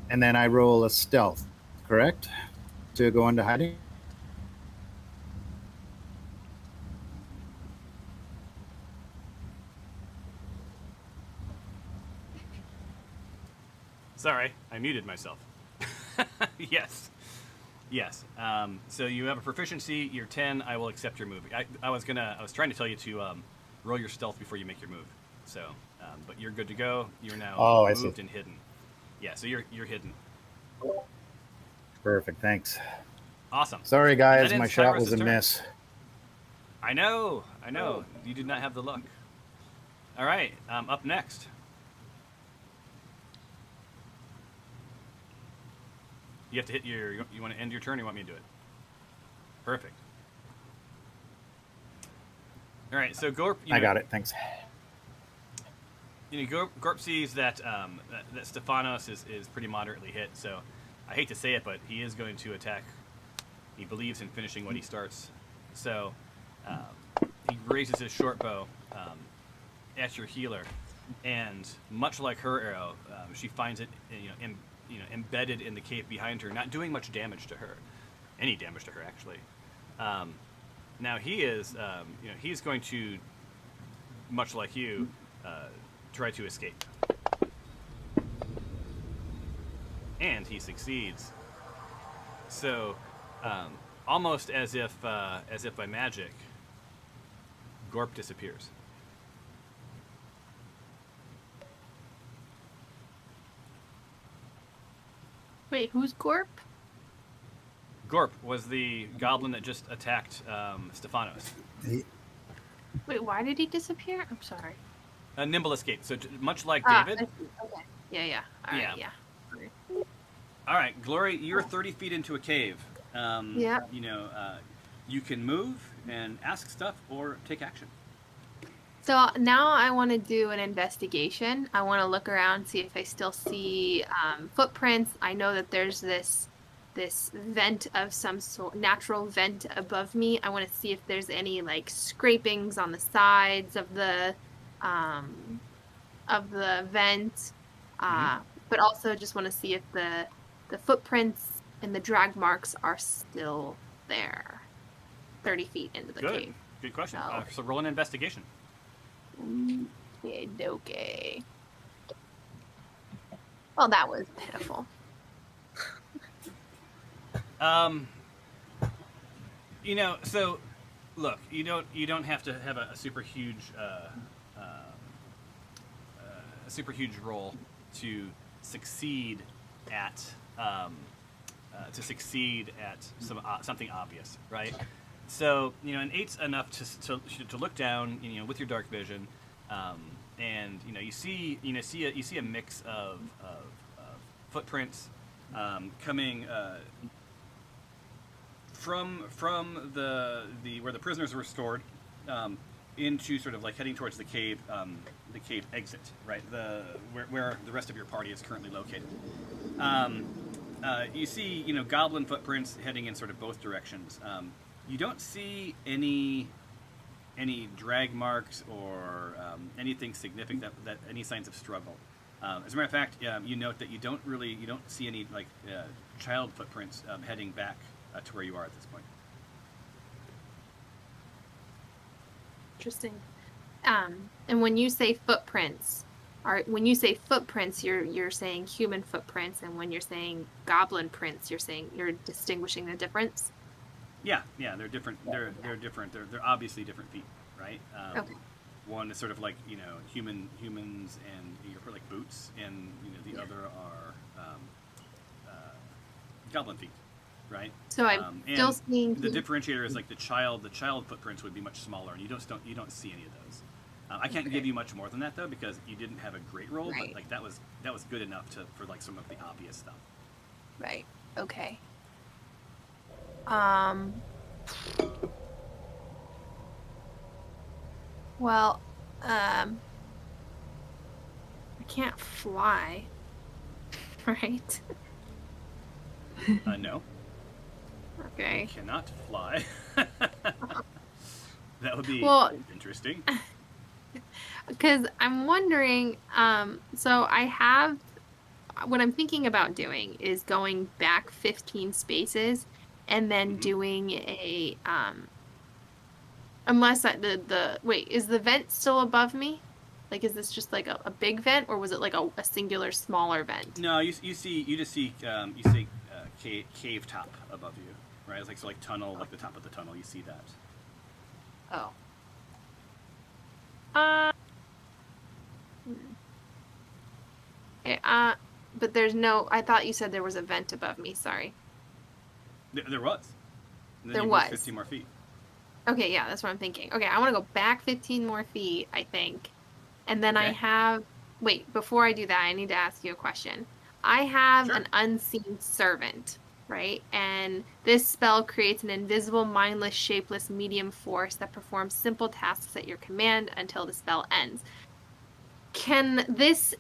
And then I roll a stealth, correct? To go into hiding? sorry, I muted myself. Yes. So you have a proficiency. You're 10. I will accept your move. I was trying to tell you to roll your stealth before you make your move. So, but you're good to go. You're now Oh, I see. moved and hidden. Yeah, so you're hidden. Perfect. Thanks. Awesome. Sorry, guys. That My ends shot Tyros' was a turn. miss. I know. You did not have the luck. All right, up next. You have to hit your. You want to end your turn? Or you want me to do it? Perfect. All right, so Gorp. I got it. Thanks. Gorp sees that that Stephanos is pretty moderately hit. So I hate to say it, but he is going to attack. He believes in finishing what he starts. So he raises his short bow at your healer, and much like her arrow, she finds it embedded in the cave behind her, not doing much damage to her, any damage to her actually. Now he is, he's going to, much like you, try to escape, and he succeeds. So, almost as if by magic, Gorp disappears. Wait, who's Gorp? Gorp was the goblin that just attacked Stephanos. Wait, why did he disappear? I'm sorry. A nimble escape. So much like I David. see. Okay. Yeah. All right, yeah. All right, Glory, you're 30 feet into a cave. Yeah. You can move and ask stuff or take action. So now I want to do an investigation. I want to look around, see if I still see footprints. I know that there's this vent of some sort, natural vent above me. I want to see if there's any like scrapings on the sides of the vent. But also just want to see if the footprints and the drag marks are still there. 30 feet into the cave. Good question. So, So roll an investigation. Okay. Well, that was pitiful. So look, you don't have to have a super huge roll to succeed at something obvious, right? So an 8's enough to look down, with your dark vision, and you see a mix of footprints coming from the where the prisoners were stored into sort of like heading towards the cave exit, right? Where the rest of your party is currently located. You see goblin footprints heading in sort of both directions. You don't see any drag marks or anything significant that any signs of struggle. As a matter of fact, you note that you don't see any like child footprints heading back to where you are at this point. Interesting. And when you say footprints, you're saying human footprints, and when you're saying goblin prints, you're distinguishing the difference. Yeah, they're different. They're different. They're obviously different feet, right? Okay. One is sort of like humans and like boots, and the other are goblin feet, right? So I'm still seeing the differentiator is like the child footprints would be much smaller, and you don't see any of those. I can't give you much more than that though, because you didn't have a great roll, Right. but like that was good enough for like some of the obvious stuff. Right. Okay. Well, I can't fly, right? No. Okay. You cannot fly. That would be interesting. Because I'm wondering, so I have, what I'm thinking about doing is going back 15 spaces and then doing a, wait, is the vent still above me? Like, is this just like a big vent, or was it like a singular smaller vent? No, you just see cave top above you, right? It's like tunnel, like the top of the tunnel. You see that. Oh. But there's no. I thought you said there was a vent above me. Sorry. There was. And then There you moved was. 15 more feet. Okay, yeah, that's what I'm thinking. Okay, I want to go back 15 more feet, I think. And then I Okay. have. Wait, before I do that, I need to ask you a question. I have Sure. an unseen servant, right? And this spell creates an invisible, mindless, shapeless medium force that performs simple tasks at your command until the spell ends. Can this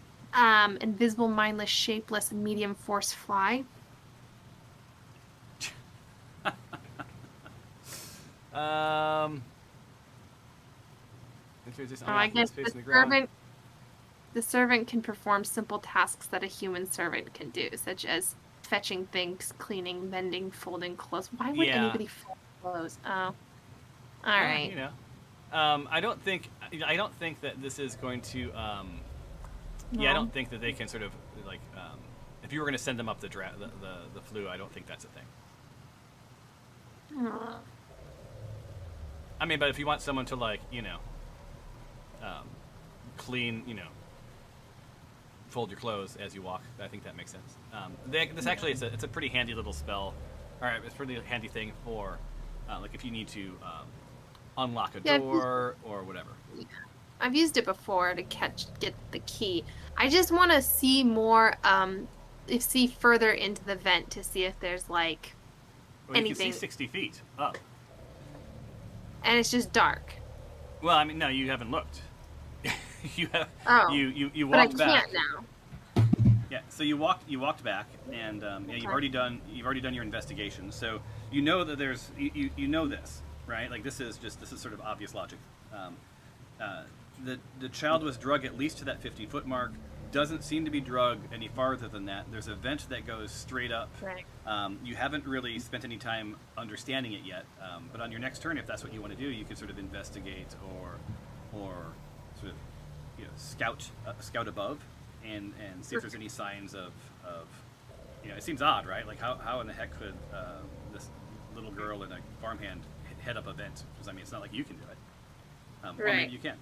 invisible, mindless, shapeless medium force fly? If there's this I unoccupied guess space in the ground. the servant can perform simple tasks that a human servant can do, such as fetching things, cleaning, mending, folding clothes. Why would Yeah. anybody fold clothes? Oh, all Well, right. you know. I don't think that this is going to. Yeah, I No. don't think that they can sort of like. If you were going to send them up the flue, I don't think that's a thing. Aw. I mean, but if you want someone to like, clean, fold your clothes as you walk, I think that makes sense. This actually it's a pretty handy little spell. All right, it's a pretty handy thing for like if you need to unlock a Yeah, door or whatever. I've used it before to get the key. I just want to see more, see further into the vent to see if there's like Well, you can anything, see 60 feet up. and it's just dark. Well, I mean, no, you haven't looked. You have. Oh, You but I walked back. can't now. Yeah, so you walked back, and you've already done your investigation. So you know that there's you know this, right? Like this is sort of obvious logic. The child was drugged at least to that 50-foot mark. Doesn't seem to be drugged any farther than that. There's a vent that goes straight up. Right. You haven't really spent any time understanding it yet, but on your next turn, if that's what you want to do, you can sort of investigate or sort of scout above and see if there's any signs of it seems odd, right? Like how in the heck could this little girl and a farmhand head up a vent? Because I mean, it's not like you can do it. Or Right. maybe you can.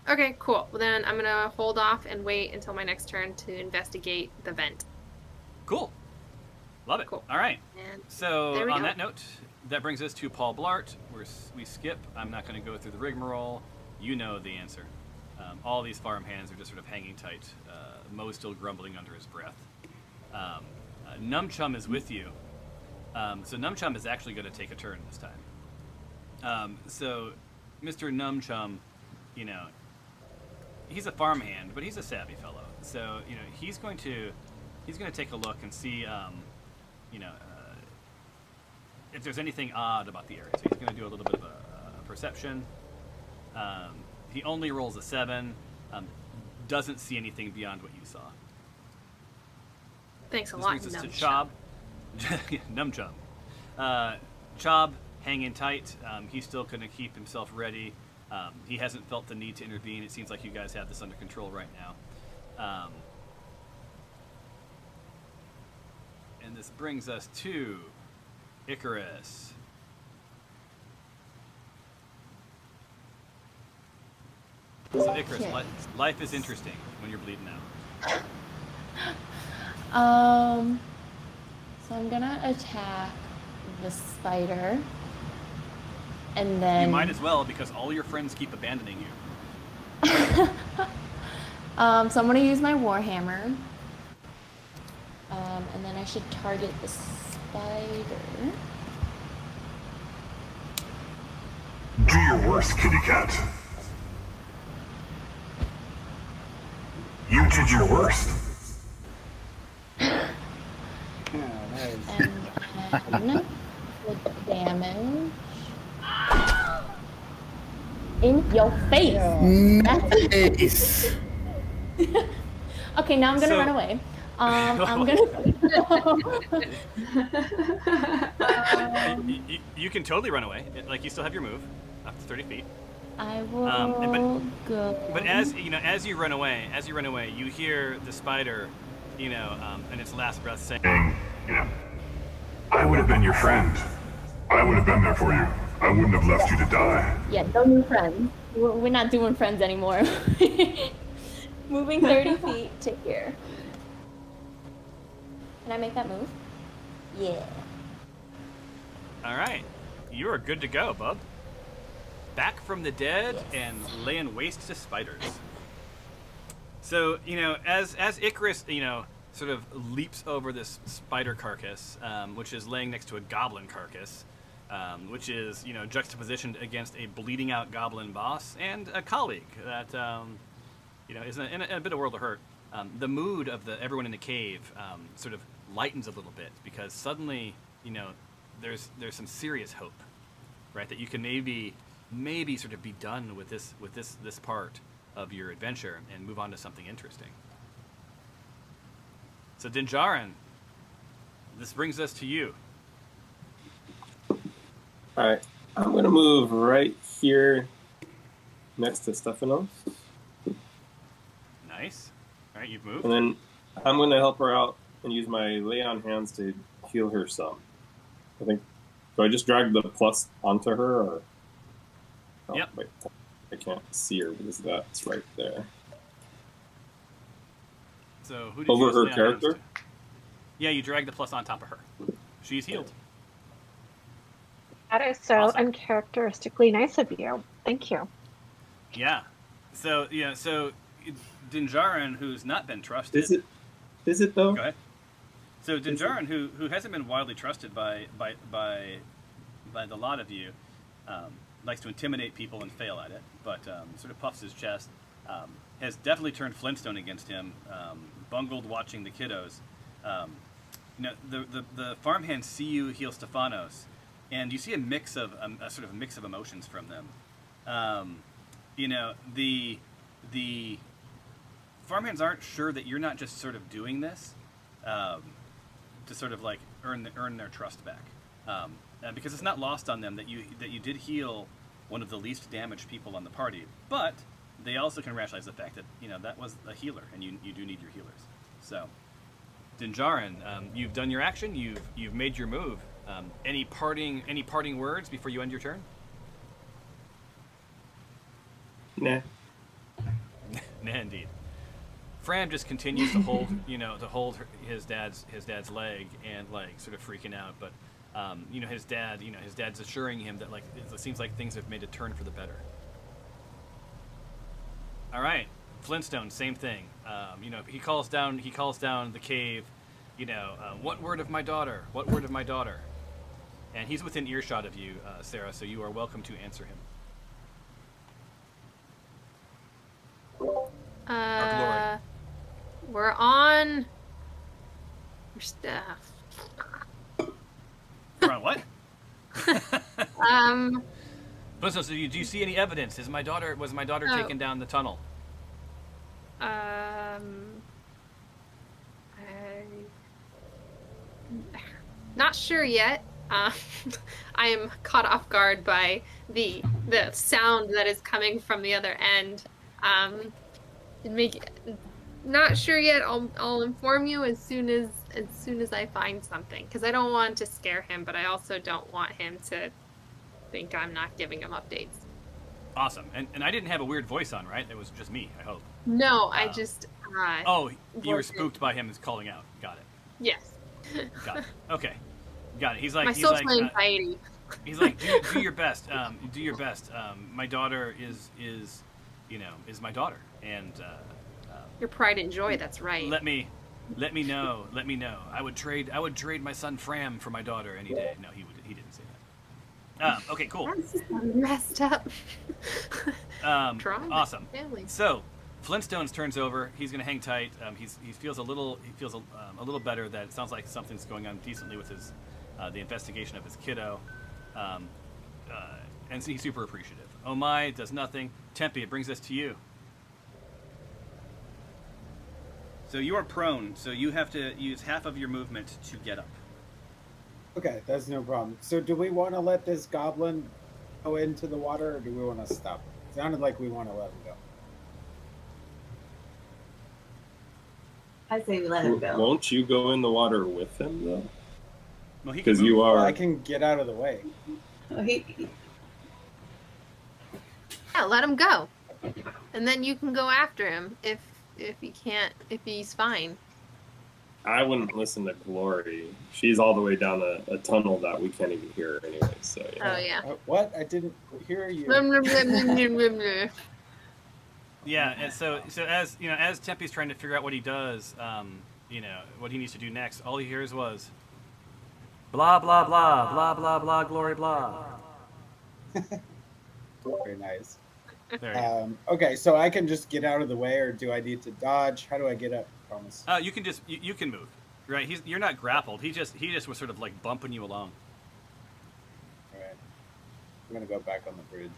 Okay, cool. Well, then I'm gonna hold off and wait until my next turn to investigate the vent. Cool. Love it. Cool. All right. And So there we on go. that note, that brings us to Paul Blart. We skip. I'm not going to go through the rigmarole. You know the answer. All these farmhands are just sort of hanging tight. Mo's still grumbling under his breath. Numchum is with you. So Numchum is actually going to take a turn this time. So Mr. Numchum, he's a farmhand, but he's a savvy fellow. So he's going to take a look and see if there's anything odd about the area. So he's going to do a little bit of a perception. He only rolls a 7. Doesn't see anything beyond what you saw. Thanks a This lot, brings us to Numchum. Chob. Numchum. Chob, hanging tight. He's still going to keep himself ready. He hasn't felt the need to intervene. It seems like you guys have this under control right now. And this brings us to Icarus. So Icarus, Okay. life is interesting when you're bleeding out. So I'm gonna attack the spider, and then You might as well, because all your friends keep abandoning you. so I'm gonna use my warhammer, and then I should target the spider. Do your worst, kitty cat. You did your worst. And then the damage in your face. Nice. Okay, now I'm gonna So- run away. I'm gonna. You can totally run away. Like you still have your move up to 30 feet. I will go. But as you run away, you hear the spider, in its last breath saying, I would have been your friend. I would have been there for you. I wouldn't have left you to die. Yeah, no new friends. We're not doing friends anymore. Moving 30 feet to here. Can I make that move? Yeah. All right. You are good to go, bub. Back from the dead and laying waste to spiders. So, as Icarus, sort of leaps over this spider carcass, which is laying next to a goblin carcass, which is, juxtapositioned against a bleeding out goblin boss and a colleague that, is in a bit of world of hurt. The mood of everyone in the cave sort of lightens a little bit because suddenly, there's some serious hope, right? That you can maybe sort of be done with this part of your adventure and move on to something interesting. So Dinjarin, this brings us to you. All right, I'm gonna move right here next to Stephanos. Nice. All right, you've moved. And then I'm gonna help her out and use my lay on hands to heal her some. I think. Do I just drag the plus onto her, or? Oh, yep. Wait, I can't see her because that's right there. So who did over you her lay on character? hands to? Yeah, you drag the plus on top of her. She's healed. That is so Awesome. uncharacteristically nice of you. Thank you. Yeah. So Dinjarin, who's not been trusted. Is it though? Go ahead. So Dinjarin, who hasn't been widely trusted by the lot of you, likes to intimidate people and fail at it, but sort of puffs his chest. Has definitely turned Flintstone against him. Bungled watching the kiddos. The farmhands see you heal Stephanos, and you see a sort of mix of emotions from them. The farmhands aren't sure that you're not just sort of doing this to sort of like earn their trust back, because it's not lost on them that you did heal one of the least damaged people on the party, but they also can rationalize the fact that that was a healer, and you do need your healers. So, Dinjarin, you've done your action. You've made your move. Any parting words before you end your turn? Nah. Nah, indeed. Fran just continues to hold, his dad's leg and like sort of freaking out, but his dad's assuring him that like it seems like things have made a turn for the better. All right, Flintstone, same thing. He calls down the cave. What word of my daughter? What word of my daughter? And he's within earshot of you, Sarah. So you are welcome to answer him. We're on. Your stuff. We're on what? So do you see any evidence? Was my daughter taken down the tunnel? Not sure yet. I am caught off guard by the sound that is coming from the other end. Not sure yet. I'll inform you as soon as I find something, because I don't want to scare him, but I also don't want him to think I'm not giving him updates. Awesome. And I didn't have a weird voice on, right? It was just me, I hope. No, I just. You were spooked by him calling out. Got it. Yes. Got it. Okay. Got it. He's like my social anxiety. He's like, do your best. Do your best. My daughter is my daughter, and your pride and joy. That's right. Let me know. Let me know. I would trade my son Fram for my daughter any day. No, he didn't say that. Okay, cool. That's just messed up. Awesome. So, Flintstones turns over. He's gonna hang tight. He feels a little better. That it sounds like something's going on decently with his the investigation of his kiddo, and so he's super appreciative. Oh my, does nothing. Tempe, it brings us to you. So you are prone, so you have to use half of your movement to get up. Okay, that's no problem. So do we want to let this goblin go into the water, or do we want to stop it? It sounded like we want to let him go. I say we let him go. Won't you go in the water with him, though? Because you are... Well, I can get out of the way. Yeah, let him go. And then you can go after him if if he's fine. I wouldn't listen to Glory. She's all the way down a tunnel that we can't even hear her anyway. So yeah. Oh yeah. What? I didn't hear you. Yeah, and so as you know, as Tempe's trying to figure out what he does, you know, what he needs to do next, all he hears was blah blah blah blah blah blah glory blah. Very nice. There you go. Okay, so I can just get out of the way, or do I need to dodge? How do I get up? Promise. You can just you can move, right? You're not grappled. He just was sort of like bumping you along. All right. I'm gonna go back on the bridge.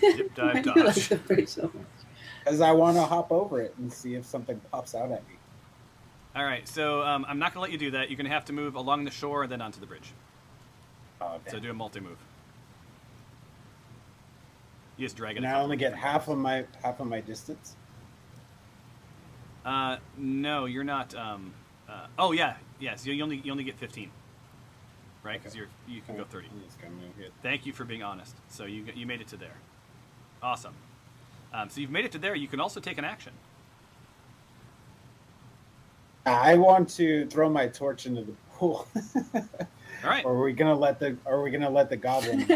Dip, dive, Why do you dodge. like the bridge so much? Because I want to hop over it and see if something pops out at me. All right, so I'm not gonna let you do that. You're gonna have to move along the shore and then onto the bridge. Oh, So do a multi-move. You just drag it. And I only get half of my distance. No, you're not. Oh yeah, yes. You only get 15, right? Because Okay. you can go 30. I'm just gonna move it. Thank you for being honest. So you made it to there. Awesome. So you've made it to there. You can also take an action. I want to throw my torch into the pool. All right. Or are we gonna let the goblin do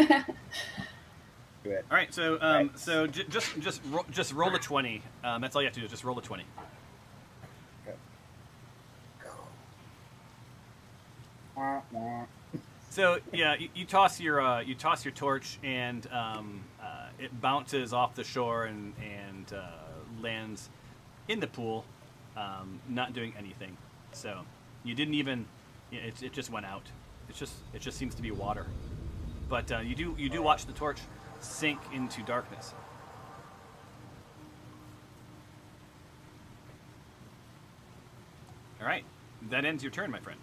it? All right. So Right. so just roll a 20. That's all you have to do. Just roll a 20. Okay. Wah, wah. So yeah, you toss your torch and it bounces off the shore and lands in the pool, not doing anything. So you didn't even it just went out. It just seems to be water. But you do watch the torch sink into darkness. All right, that ends your turn, my friend.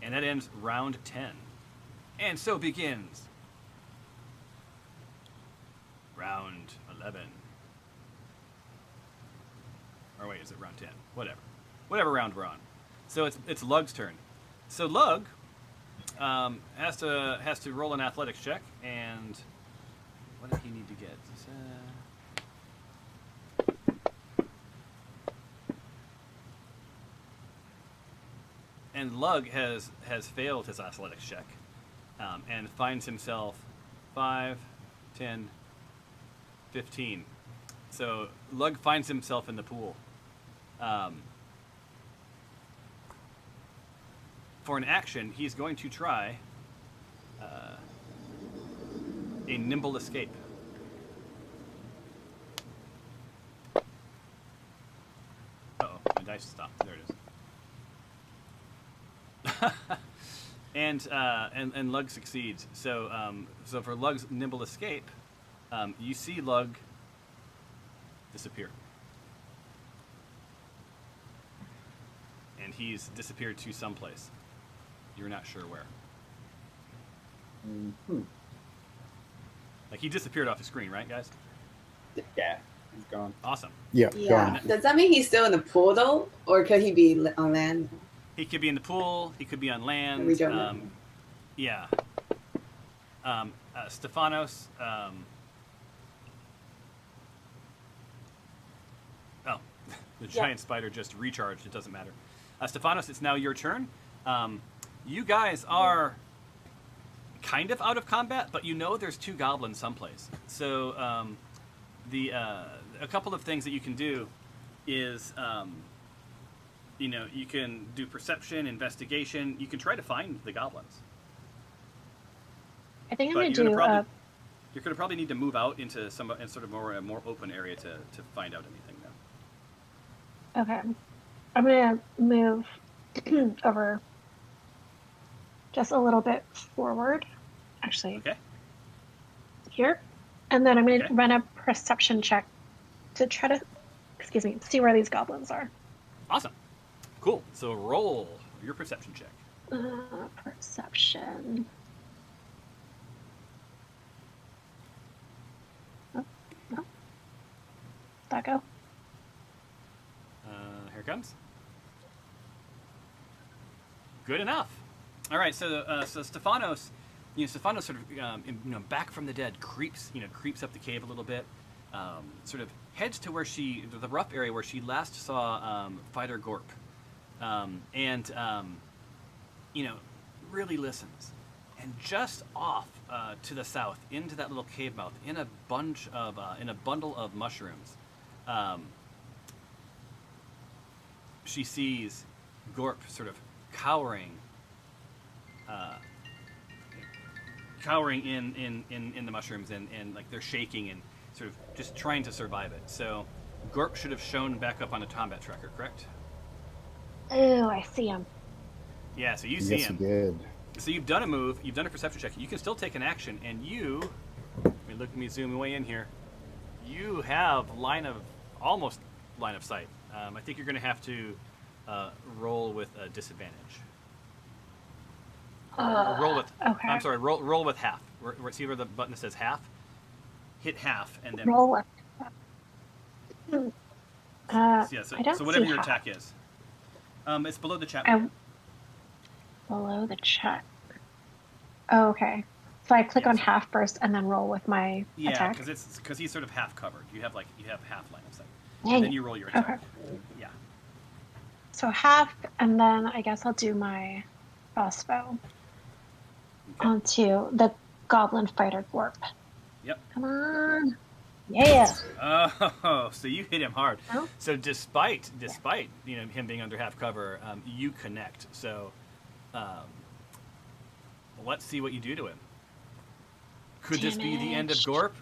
And that ends round 10. And so begins round 11. Or wait, is it round 10? Whatever round we're on. So it's Lug's turn. So Lug has to roll an athletics check, and what does he need to get? And Lug has failed his athletics check, and finds himself 5, 10, 15. So Lug finds himself in the pool. For an action, he's going to try a nimble escape. Uh-oh, my dice stopped. There it is. And Lug succeeds. So so for Lug's nimble escape, you see Lug disappear. And he's disappeared to someplace. You're not sure where. Mm-hmm. Like, he disappeared off the screen, right, guys? Yeah, he's gone. Awesome. Yeah, Yeah. gone. Does that mean he's still in the pool though, or could he be on land? He could be in the pool. He could be on land. We don't know. Yeah. Stephanos. Oh, the giant spider just recharged. It doesn't matter. Stephanos, it's now your turn. You guys are kind of out of combat, but you know there's 2 goblins someplace. So a couple of things that you can do is you can do perception, investigation. You can try to find the goblins. I think I'm But gonna you're do. You're going to probably need to move out into sort of a more open area to find out anything now. Okay, I'm gonna move over just a little bit forward, actually. Okay. Here, and then I'm gonna Okay. run a perception check to try to, see where these goblins are. Awesome. Cool. So roll your perception check. Perception. Oh, no. That go? Here it comes. Good enough. All right. So Stephanos, Stephanos sort of, back from the dead, creeps up the cave a little bit, sort of heads to where the rough area where she last saw Fighter Gorp, and really listens. And just off to the south, into that little cave mouth, in a bundle of mushrooms, she sees Gorp sort of cowering in the mushrooms, and like they're shaking and sort of just trying to survive it. So Gorp should have shown back up on a combat tracker, correct? Oh, I see him. Yeah, so you see him. Yes, you did. So you've done a move, you've done a perception check. You can still take an action, and let me zoom way in here. You have almost line of sight. I think you're going to have to roll with a disadvantage. Roll with. Okay. I'm sorry. Roll with half. See where the button says half. Hit half, and then roll with. So whatever your attack is, it's below the chat. Below the chat. Oh, okay. So I click on half first and then roll with my attack. Yeah, because he's sort of half covered. You have half line of sight. Dang And then it. you roll your attack. Okay. Yeah. So half, and then I guess I'll do my crossbow onto the Goblin Fighter Gorp. Yep. Come on. Yeah. Oh, so you hit him hard. Oh. So despite him being under half cover, you connect. So let's see what you do to him. Could this be the end of Gorp?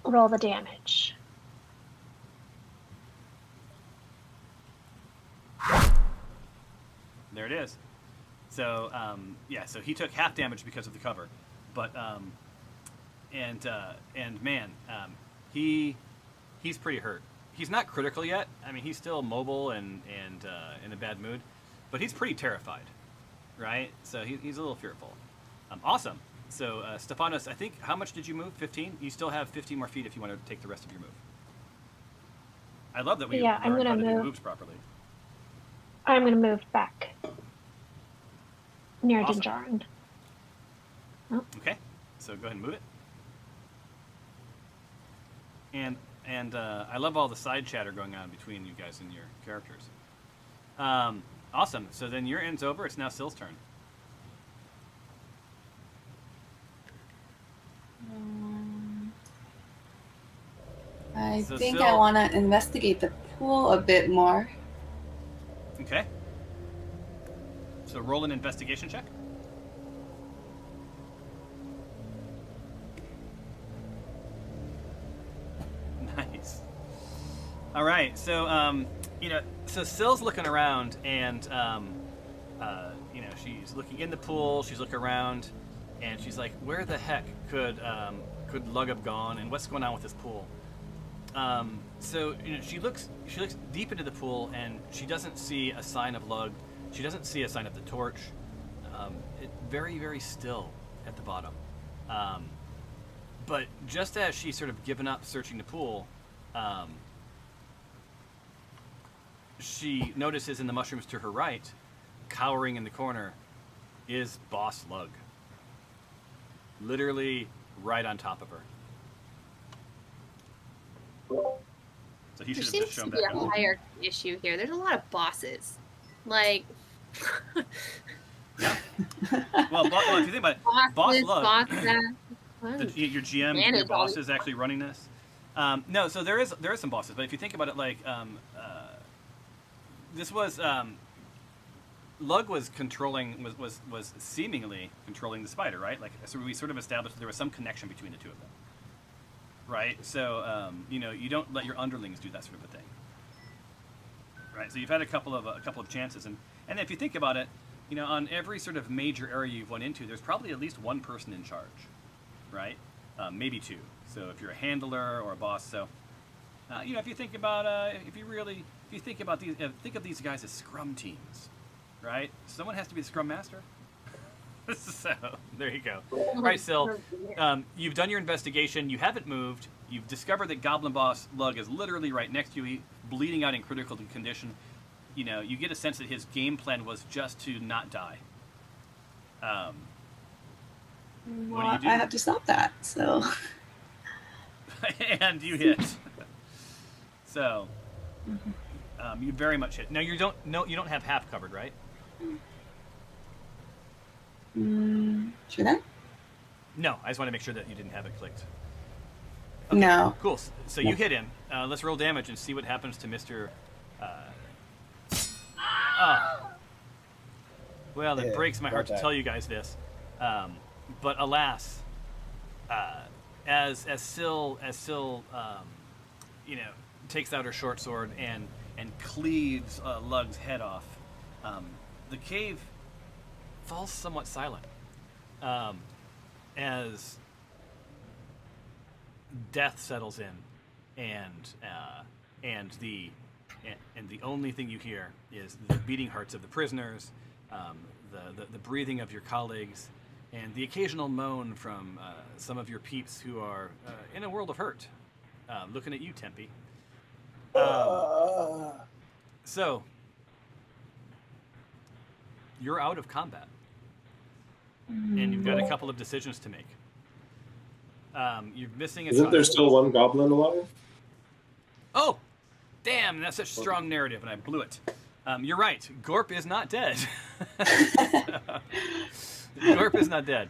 Roll the damage. There it is. So so he took half damage because of the cover, but he's pretty hurt. He's not critical yet. I mean, he's still mobile and in a bad mood, but he's pretty terrified, right? So he's a little fearful. Awesome. So Stephanos, I think, how much did you move? 15? You still have 15 more feet if you want to take the rest of your move. I love that we learned how to do moves properly. I'm going to move back near Awesome. Dinjarin. Oh. Okay, so go ahead and move it. And I love all the side chatter going on between you guys and your characters. Awesome. So then your end's over. It's now Syl's turn. I So think Syl- I want to investigate the pool a bit more. Okay. So roll an investigation check. Nice. All right. So so Syl's looking around, and she's looking in the pool. She's looking around, and she's like, "Where the heck could Lug have gone? And what's going on with this pool?" So she looks deep into the pool, and she doesn't see a sign of Lug. She doesn't see a sign of the torch. It's very, very still at the bottom. But just as she's sort of given up searching the pool, she notices in the mushrooms to her right, cowering in the corner, is Boss Lug. Literally right on top of her. So he There should have seems just shown to be back a up. hierarchy issue here. There's a lot of bosses. Like, Yeah. Well, if you think about it, Boss Lug, your GM, your Manage all boss these is actually running this. No, so there is some bosses, but if you think about it, like this was Lug was was seemingly controlling the spider, right? Like, so we sort of established that there was some connection between the two of them, right? So you don't let your underlings do that sort of a thing, right? So you've had a couple of chances, and if you think about it, on every sort of major area you've went into, there's probably at least one person in charge, right? Maybe two. So if you're a handler or a boss, so if you think about think of these guys as scrum teams, right? Someone has to be the scrum master. So there you go. All right, Syl, you've done your investigation. You haven't moved. You've discovered that Goblin Boss Lug is literally right next to you, bleeding out in critical condition. You get a sense that his game plan was just to not die, What do you do? I have to stop that. So. And you hit. So, you very much hit. Now you don't have half covered, right? Should I? No, I just want to make sure that you didn't have it clicked. Okay, No. cool. So you hit him. Let's roll damage and see what happens to Mr. Well, it breaks my heart to tell you guys this, but alas, as Syl takes out her short sword and cleaves Lug's head off, the cave falls somewhat silent as death settles in, and the only thing you hear is the beating hearts of the prisoners, the breathing of your colleagues, and the occasional moan from some of your peeps who are in a world of hurt, looking at you, Tempe. So, you're out of combat, and you've got a couple of decisions to make. You're missing a Isn't there child. still one goblin alive? Oh, damn, that's such a strong narrative, and I blew it. You're right. Gorp is not dead. Gorp is not dead.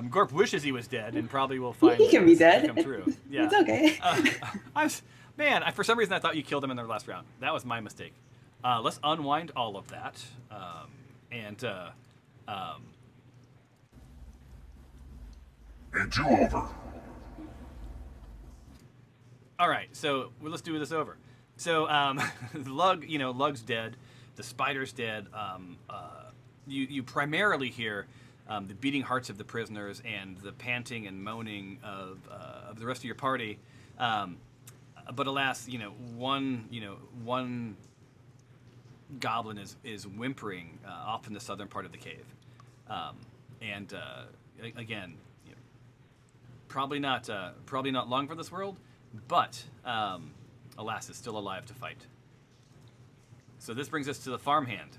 Gorp wishes he was dead, and probably will find He can be this to dead. come true. Yeah. It's okay. For some reason I thought you killed him in the last round. That was my mistake. Let's unwind all of that, And do over. all right. So let's do this over. So Lug's dead. The spider's dead. You primarily hear the beating hearts of the prisoners and the panting and moaning of the rest of your party. But alas, one goblin is whimpering off in the southern part of the cave, again, probably not long for this world, but alas, is still alive to fight. So this brings us to the farmhand,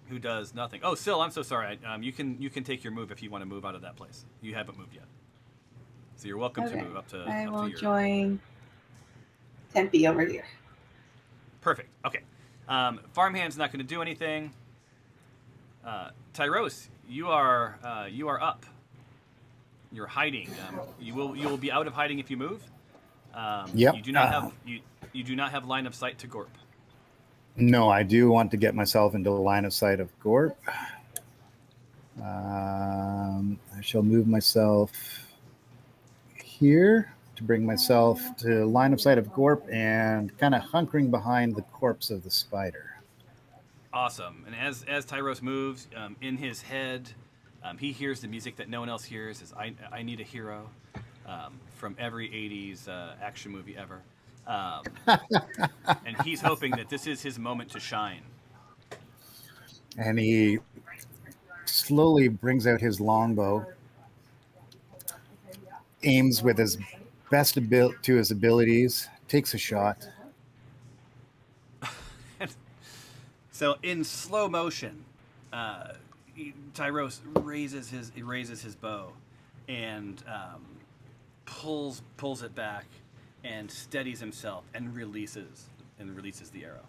who does nothing. Oh, Syl, I'm so sorry. You can take your move if you want to move out of that place. You haven't moved yet, so you're welcome to move up to. I up will to your... join Tempe over here. Perfect. Okay. Farmhand's not going to do anything. Tyros, you are up. You're hiding. You will be out of hiding if you move. Yep. You do not have you do not have line of sight to Gorp. No, I do want to get myself into the line of sight of Gorp. I shall move myself here to bring myself to line of sight of Gorp and kind of hunkering behind the corpse of the spider. Awesome. And as Tyros moves, in his head, he hears the music that no one else hears. Is I Need a Hero from every 80s action movie ever. And he's hoping that this is his moment to shine. And he slowly brings out his longbow, aims with his best to his abilities, takes a shot. So in slow motion, Tyros raises his bow and pulls it back and steadies himself and releases the arrow.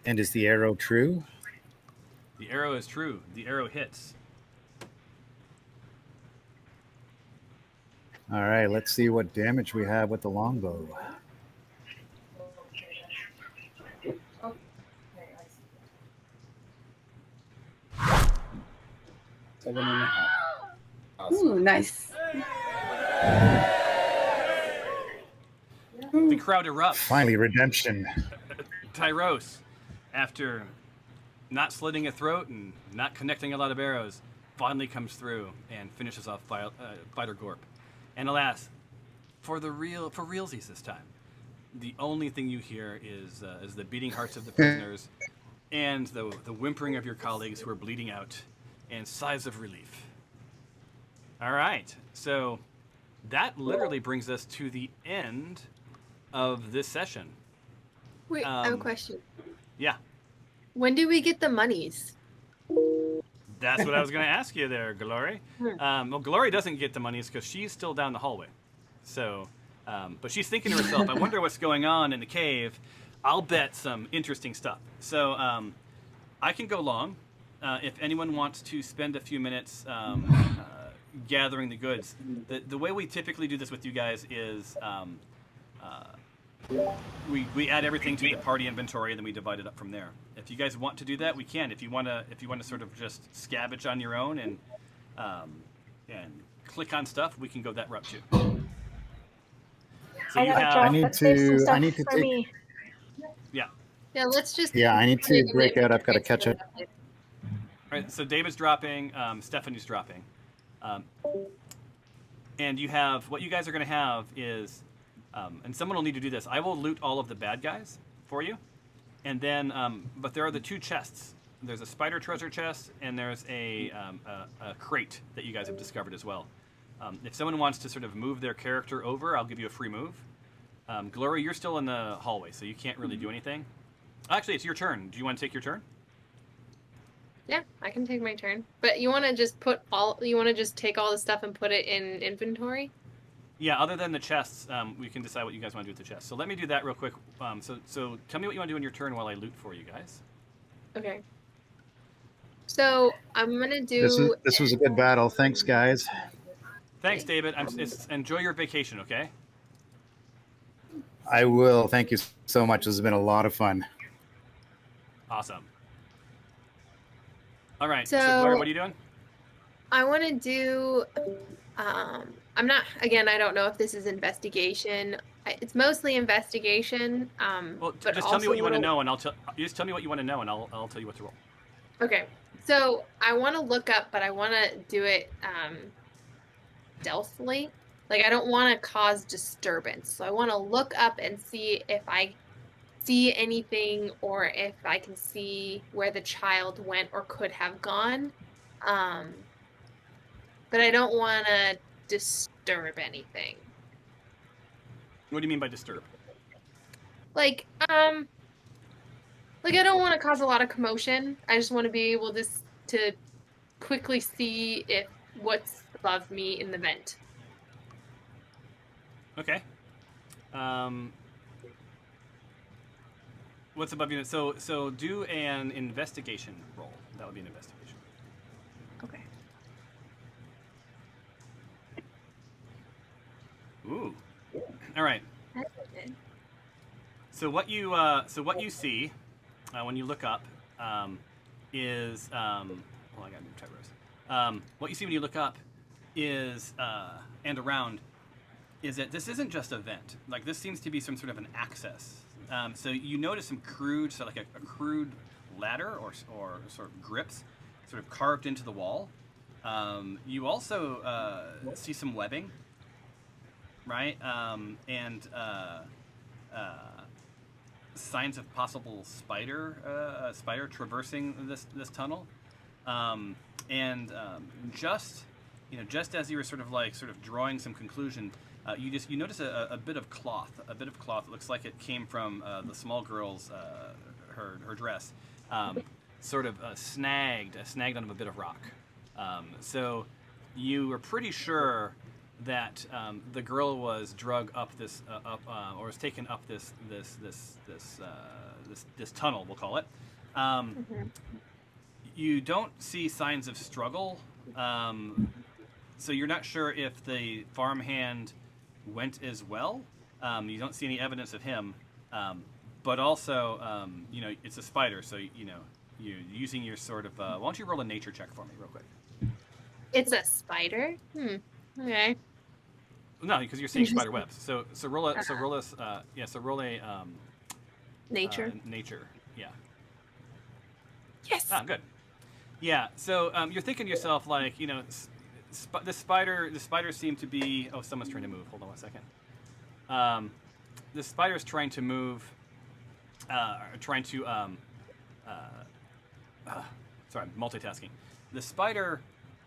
And is the arrow true? The arrow is true. The arrow hits. All right, let's see what damage we have with the longbow. Seven and a half. Awesome. Ooh, nice. The crowd erupts. Finally, redemption. Tyros, after not slitting a throat and not connecting a lot of arrows, finally comes through and finishes off Fighter Gorp. And alas, for realsies this time, the only thing you hear is the beating hearts of the prisoners and the whimpering of your colleagues who are bleeding out and sighs of relief. All right, so that literally brings us to the end of this session. Wait, I have a question. Yeah. When do we get the monies? That's what I was going to ask you there, Glory. Well, Glory doesn't get the monies because she's still down the hallway. So, but she's thinking to herself, I wonder what's going on in the cave. I'll bet some interesting stuff. So I can go long. If anyone wants to spend a few minutes gathering the goods. The way we typically do this with you guys is we add everything to the party inventory and then we divide it up from there. If you guys want to do that, we can. If you want to sort of just scavenge on your own and click on stuff, we can go that route too. So you have. I need to take. Yeah. Yeah, let's just. Yeah, I need to break out. I've got to catch up. All right. So David's dropping. Stephanie's dropping. And you have what you guys are going to have is, and someone will need to do this. I will loot all of the bad guys for you, and then, but there are the 2 chests. There's a spider treasure chest, and there's a crate that you guys have discovered as well. If someone wants to sort of move their character over, I'll give you a free move. Glory, you're still in the hallway, so you can't really do anything. Actually, it's your turn. Do you want to take your turn? Yeah, I can take my turn. But you want to just take all the stuff and put it in inventory? Yeah, other than the chests, we can decide what you guys want to do with the chests. So let me do that real quick. So tell me what you want to do in your turn while I loot for you guys. Okay. So I'm going to do... This was a good battle. Thanks, guys. Thanks, David. Enjoy your vacation, okay? I will. Thank you so much. This has been a lot of fun. Awesome. All right. So Blair, what are you doing? I want to do... I'm not... Again, I don't know if this is investigation. It's mostly investigation. Well, just tell me what you want to know, and you just tell me what you want to know, and I'll tell you what to roll. Okay. So I want to look up, but I want to do it stealthily. Like, I don't want to cause disturbance. So I want to look up and see if I see anything or if I can see where the child went or could have gone. But I don't want to disturb anything. What do you mean by disturb? Like, I don't want to cause a lot of commotion. I just want to be able to quickly see if what's above me in the vent. Okay. What's above you? So do an investigation roll. That would be an investigation. Okay. Ooh. All right. That's good. So what you see when you look up is I got new typos. What you see when you look up is and around is that this isn't just a vent. Like, this seems to be some sort of an access. So you notice some crude, like a crude ladder or sort of grips, sort of carved into the wall. You also see some webbing, right? And signs of possible spider traversing this tunnel. Just as you were sort of drawing some conclusion, you notice a bit of cloth. It looks like it came from the small girl's her dress, sort of snagged on a bit of rock. So you were pretty sure that the girl was drug up this or was taken up this tunnel, we'll call it. You don't see signs of struggle, so you're not sure if the farmhand went as well. You don't see any evidence of him, but also it's a spider, so you're using your sort of why don't you roll a nature check for me real quick? It's a spider? Okay. No, because you're seeing spider webs. So roll a nature. Nature, yeah. Yes. Ah, good. Yeah. So you're thinking to yourself, like, the spiders seem to be. Oh, someone's trying to move. Hold on 1 second. The spider's trying to move. Sorry, multitasking. The spider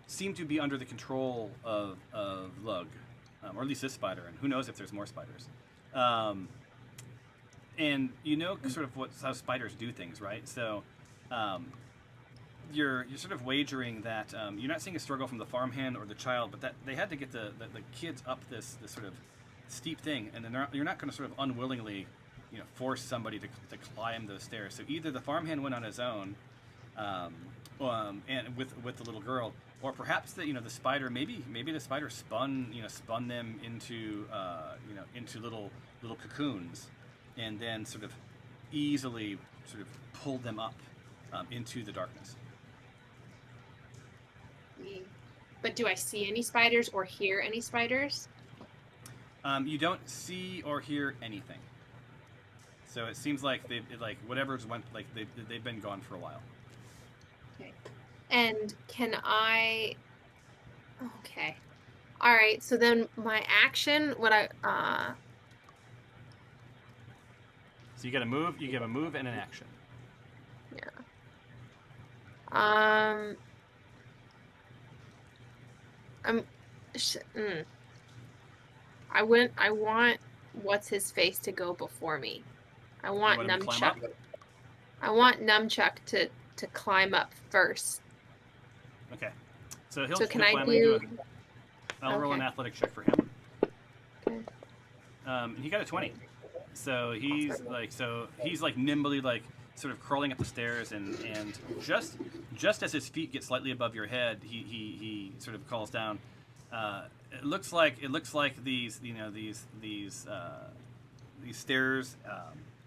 seemed to be under the control of Lug, or at least this spider, and who knows if there's more spiders. And you know sort of how spiders do things, right? So you're sort of wagering that you're not seeing a struggle from the farmhand or the child, but that they had to get the kids up this sort of steep thing, and then you're not going to sort of unwillingly, force somebody to climb those stairs. So either the farmhand went on his own, and with the little girl, or perhaps the spider maybe the spider spun them into into little cocoons, and then sort of easily sort of pulled them up into the darkness. But do I see any spiders or hear any spiders? You don't see or hear anything. So it seems like whatever's went, like they've been gone for a while. Okay. And can I? Okay. All right. So then my action, So you got a move. You give a move and an action. Yeah. I want what's his face to go before me. I want Nunchuck. I want Nunchuck to climb up first. Okay. So he'll. So can he'll I climb do? I'll roll an athletic check for him. Okay. He got a 20. So he's like nimbly sort of crawling up the stairs, and just as his feet get slightly above your head, he sort of calls down. It looks like these stairs,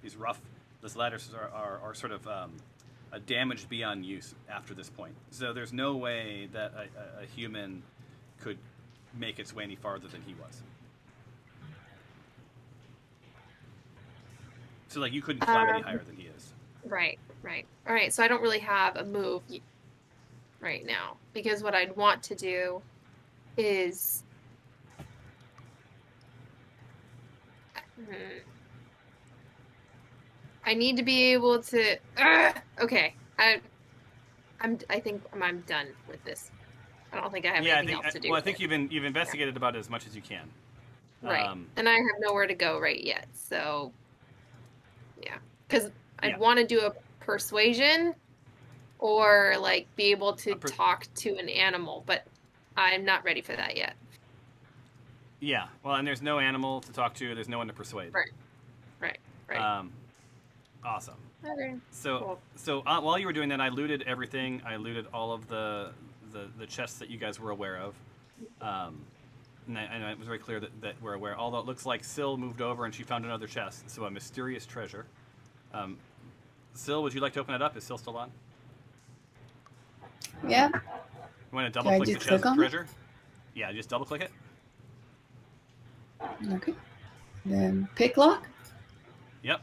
these ladders are sort of damaged beyond use after this point. So there's no way that a human could make its way any farther than he was. So you couldn't climb any higher than he is. Right. All right. So I don't really have a move right now, because what I'd want to do is I need to be able to. Okay. I think I'm done with this. I don't think I have anything else to do. Well, I think you've investigated about as much as you can. Right. And I have nowhere to go right yet. So yeah, because I'd want to do a persuasion or be able to talk to an animal, but I'm not ready for that yet. Yeah. Well, and there's no animal to talk to. There's no one to persuade. Right. Awesome. Okay. So while you were doing that, I looted everything. I looted all of the chests that you guys were aware of. And I it was very clear that we're aware. Although it looks like Syl moved over and she found another chest. So a mysterious treasure. Syl, would you like to open it up? Is Syl still on? Yeah. You want to double click the chest treasure? Yeah, just double click it. Okay. Then pick lock. Yep.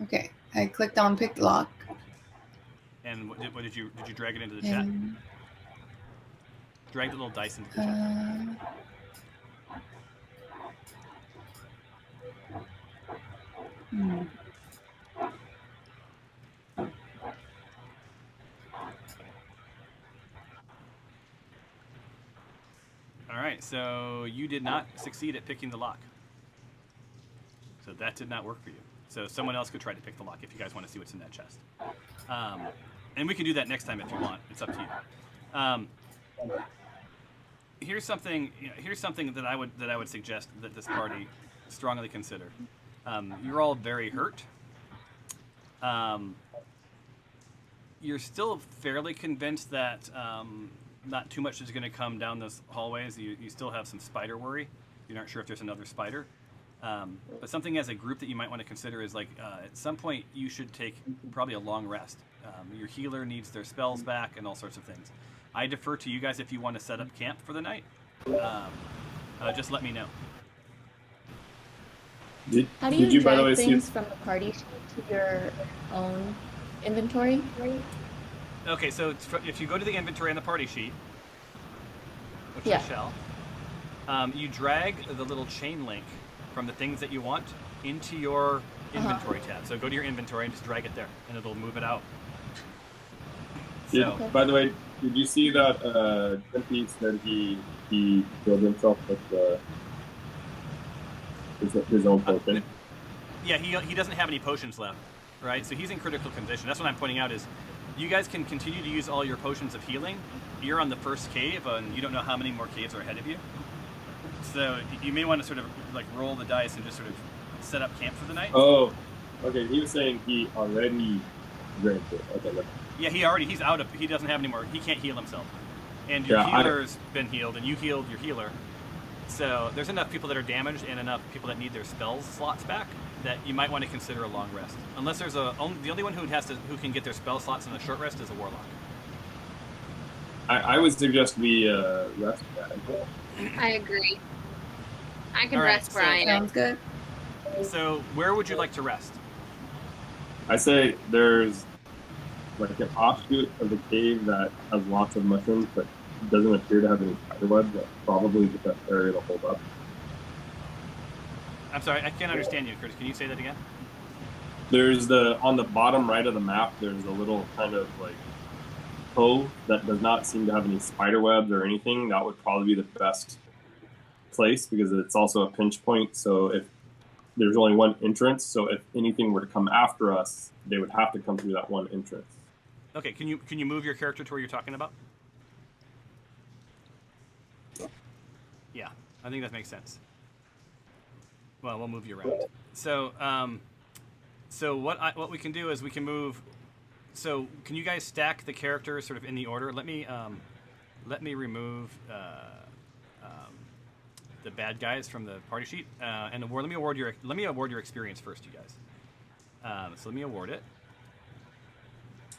Okay, I clicked on pick lock. And what did you drag it into the chat? Drag the little dice into the chat. All right, so you did not succeed at picking the lock. So that did not work for you. So someone else could try to pick the lock if you guys want to see what's in that chest. And we can do that next time if you want. It's up to you. Here's something that I would suggest that this party strongly consider. You're all very hurt. You're still fairly convinced that not too much is going to come down those hallways. You still have some spider worry. You're not sure if there's another spider. But something as a group that you might want to consider is at some point you should take probably a long rest. Your healer needs their spells back and all sorts of things. I defer to you guys if you want to set up camp for the night. Just let me know. How do you drag things from the party sheet to your own inventory? Okay, so if you go to the inventory on the party sheet, which I shall, you drag the little chain link from the things that you want into your inventory tab. So go to your inventory and just drag it there, and it'll move it out. So, by the way, Did you see that Timpy said he killed himself with his own potion? Yeah, he doesn't have any potions left, right? So he's in critical condition. That's what I'm pointing out is you guys can continue to use all your potions of healing. You're on the first cave, and you don't know how many more caves are ahead of you. So you may want to sort of like roll the dice and just sort of set up camp for the night. Oh, okay. He was saying he already drank it. Okay, look. Yeah, he's out of. He doesn't have any more. He can't heal himself. And your healer's been healed, and you healed your healer. So there's enough people that are damaged and enough people that need their spells slots back that you might want to consider a long rest. Unless there's the only one who can get their spell slots in a short rest is a warlock. I would suggest we rest that. I agree. I can All right, rest Brian. Sounds good. So where would you like to rest? I say there's like an offshoot of the cave that has lots of mushrooms, but doesn't appear to have any spider webs. That's probably the best area to hold up. I'm sorry, I can't understand you, Curtis. Can you say that again? There's on the bottom right of the map, there's a little kind of like cove that does not seem to have any spider webs or anything. That would probably be the best place because it's also a pinch point. So if there's only one entrance, so if anything were to come after us, they would have to come through that one entrance. Okay, can you move your character to where you're talking about? Yeah, I think that makes sense. Well, we'll move you around. So, so what we can do is we can move. So, can you guys stack the characters sort of in the order? Let me remove the bad guys from the party sheet and let me award your experience first, you guys. So let me award it.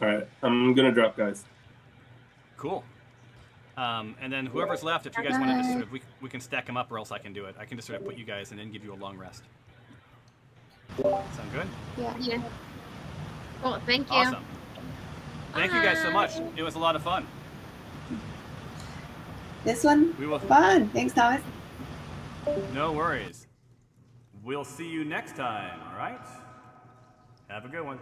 All right, I'm gonna drop guys. Cool. And then whoever's left, if you guys want to just sort of, we can stack them up, or else I can do it. I can just sort of put you guys and then give you a long rest. Sound good? Yeah. Well, thank you. Awesome. Thank you guys so much. It was a lot of fun. This one? Fun. Thanks, Thomas. No worries. We'll see you next time, all right? Have a good one.